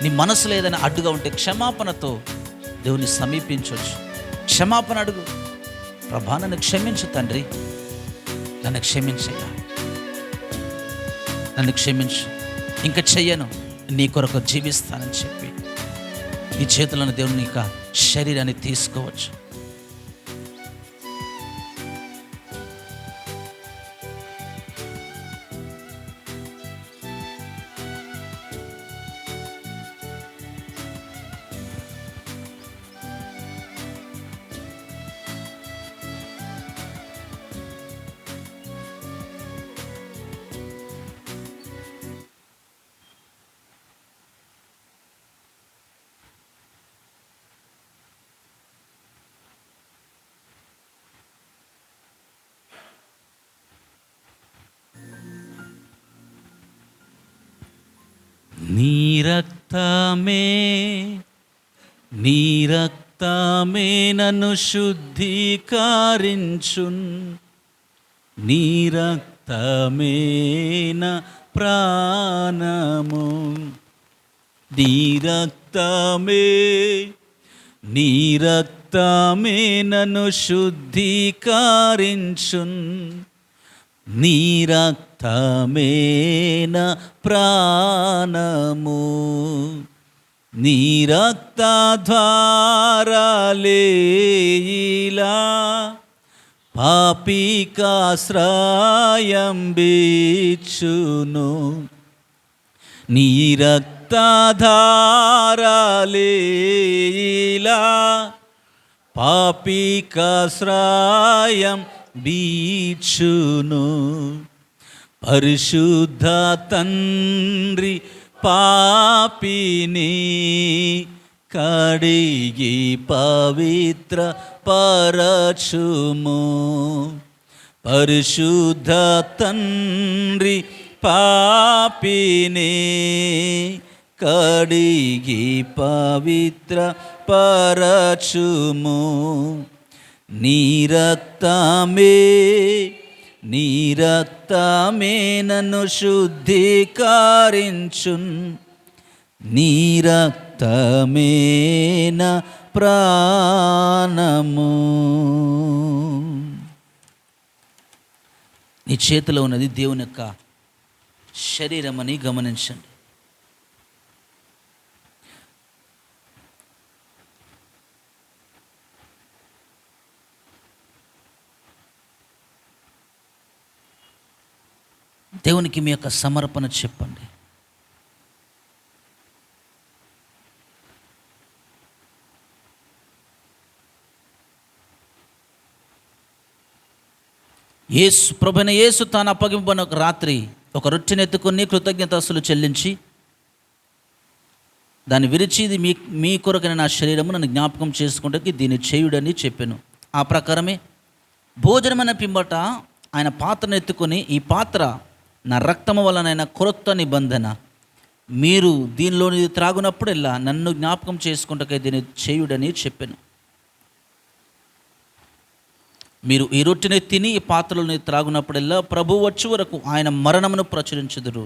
నీ మనసులో ఏదైనా అడ్డుగా ఉంటే క్షమాపణతో దేవుని సమీపించవచ్చు. క్షమాపణ అడుగు. ప్రభా, నన్ను క్షమించు తండ్రి, నన్ను క్షమించయ్యా, నన్ను క్షమించు, ఇంకా చెయ్యను, నీ కొరకు జీవిస్తానని చెప్పి నీ చేతులను దేవుని యొక్క శరీరాన్ని తీసుకోవచ్చు. రక్తమే నీ రక్తమే నన్ను శుద్ధీకరించున్, నీ రక్తమే నా ప్రాణము, నీ రక్తమే నీ రక్తమే నన్ను శుద్ధీకరించున్, నీ రక్తమే నా ప్రాణము, నీ రక్త ద్వారాలేలా పాపికాశ్రయం బిచ్చును, నీ రక్తధారాలేలా పాపికాశ్రయం బీచును. పరిశుద్ధ తండ్రి పాపిని కడిగి పవిత్ర పరచుము, పరిశుద్ధ తండ్రి పాపిని కడిగి పవిత్ర పరచుము, నీ రక్తమే నీ రక్తమే నన్ను శుద్ధీకరించున్, నీ రక్తమే నా ప్రాణము. నీ చేతిలో ఉన్నది దేవుని యొక్క శరీరం అని గమనించండి. దేవునికి మీ యొక్క సమర్పణ చెప్పండి. యేసు ప్రభువైన యేసు తాను అప్పగింపబడిన ఒక రాత్రి ఒక రొట్టెను ఎత్తుకొని కృతజ్ఞతాస్తులు చెల్లించి దాన్ని విరిచి, ఇది మీ కొరకైన నా శరీరము, నన్ను జ్ఞాపకం చేసుకుంటే దీన్ని చేయుడని చెప్పాను. ఆ ప్రకారమే భోజనమైన పింబట ఆయన పాత్రను ఎత్తుకొని, ఈ పాత్ర నా రక్తము వలనైన క్రొత్త నిబంధన, మీరు దీనిలోని త్రాగునప్పుడెల్లా నన్ను జ్ఞాపకం చేసుకుంటే దీన్ని చేయుడని చెప్పాను. మీరు ఈ రొట్టెని తిని ఈ పాత్రలోని త్రాగునప్పుడెల్లా ప్రభు వచ్చే వరకు ఆయన మరణమును ప్రచురించుదురు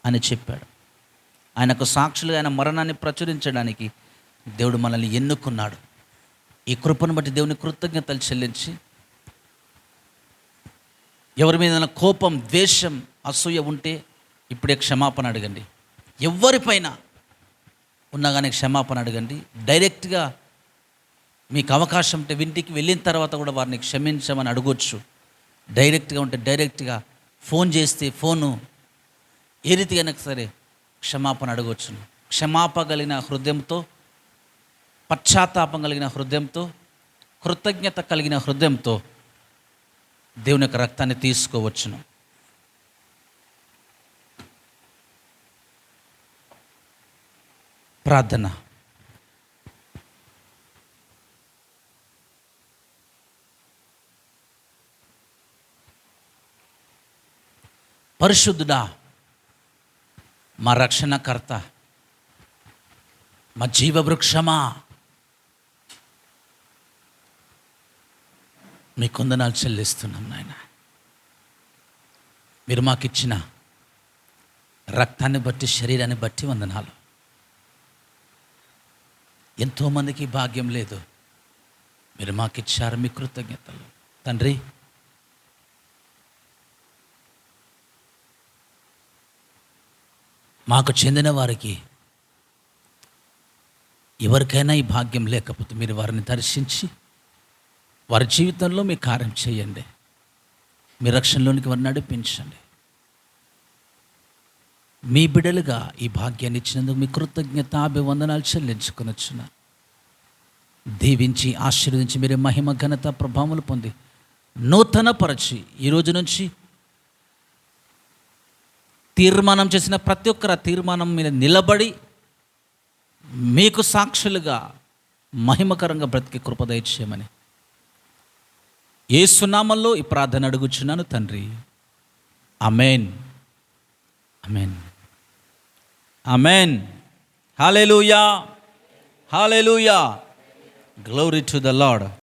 అని చెప్పాడు. ఆయనకు సాక్షులుగా ఆయన మరణాన్ని ప్రచురించడానికి దేవుడు మనల్ని ఎన్నుకున్నాడు. ఈ కృపను బట్టి దేవుని కృతజ్ఞతలు చెల్లించి, ఎవరి మీద కోపం, ద్వేషం, అసూయ ఉంటే ఇప్పుడే క్షమాపణ అడగండి. ఎవరిపైన ఉన్నా కానీ క్షమాపణ అడగండి. డైరెక్ట్గా మీకు అవకాశం ఉంటే ఇంటికి వెళ్ళిన తర్వాత కూడా వారిని క్షమించమని అడగొచ్చు. డైరెక్ట్గా ఉంటే డైరెక్ట్గా ఫోన్ చేస్తే ఫోను ఏ రీతిగా సరే క్షమాపణ అడగొచ్చును. క్షమాపగలిగిన హృదయంతో, పశ్చాత్తాపం కలిగిన హృదయంతో, కృతజ్ఞత కలిగిన హృదయంతో దేవుని యొక్క రక్తాన్ని తీసుకోవచ్చును. ప్రార్థన. పరిశుద్ధుడా, మా రక్షణకర్త, మా జీవవృక్షమా, మీ కొందనాలు చెల్లిస్తున్నాం నాయన. మీరు మాకిచ్చిన రక్తాన్ని బట్టి, శరీరాన్ని బట్టి వందనాలు. ఎంతోమందికి భాగ్యం లేదు, మీరు మాకిచ్చారు. మీ కృతజ్ఞతలు తండ్రి. మాకు చెందిన వారికి ఎవరికైనా ఈ భాగ్యం లేకపోతే మీరు వారిని దర్శించి వారి జీవితంలో మీ కార్యం చేయండి. మీ రక్షణలోనికి వారిని నడిపించండి. మీ బిడ్డలుగా ఈ భాగ్యాన్ని ఇచ్చినందుకు మీ కృతజ్ఞతాభివందనాలు చెల్లించుకొనొచ్చున్నా. దీవించి ఆశీర్వదించి మీరే మహిమ, ఘనత, ప్రభావములు పొంది నూతనపరచి ఈ రోజు నుంచి తీర్మానం చేసిన ప్రతి ఒక్కరు ఆ తీర్మానం మీద నిలబడి మీకు సాక్షులుగా మహిమకరంగా బ్రతికి కృప దయచేయమని యేసు నామములో ఈ ప్రార్థన అడుగుచున్నాను తండ్రి. ఆమేన్, ఆమేన్, ఆమేన్. హల్లెలూయా, హల్లెలూయా, గ్లోరీ టు ద లార్డ్.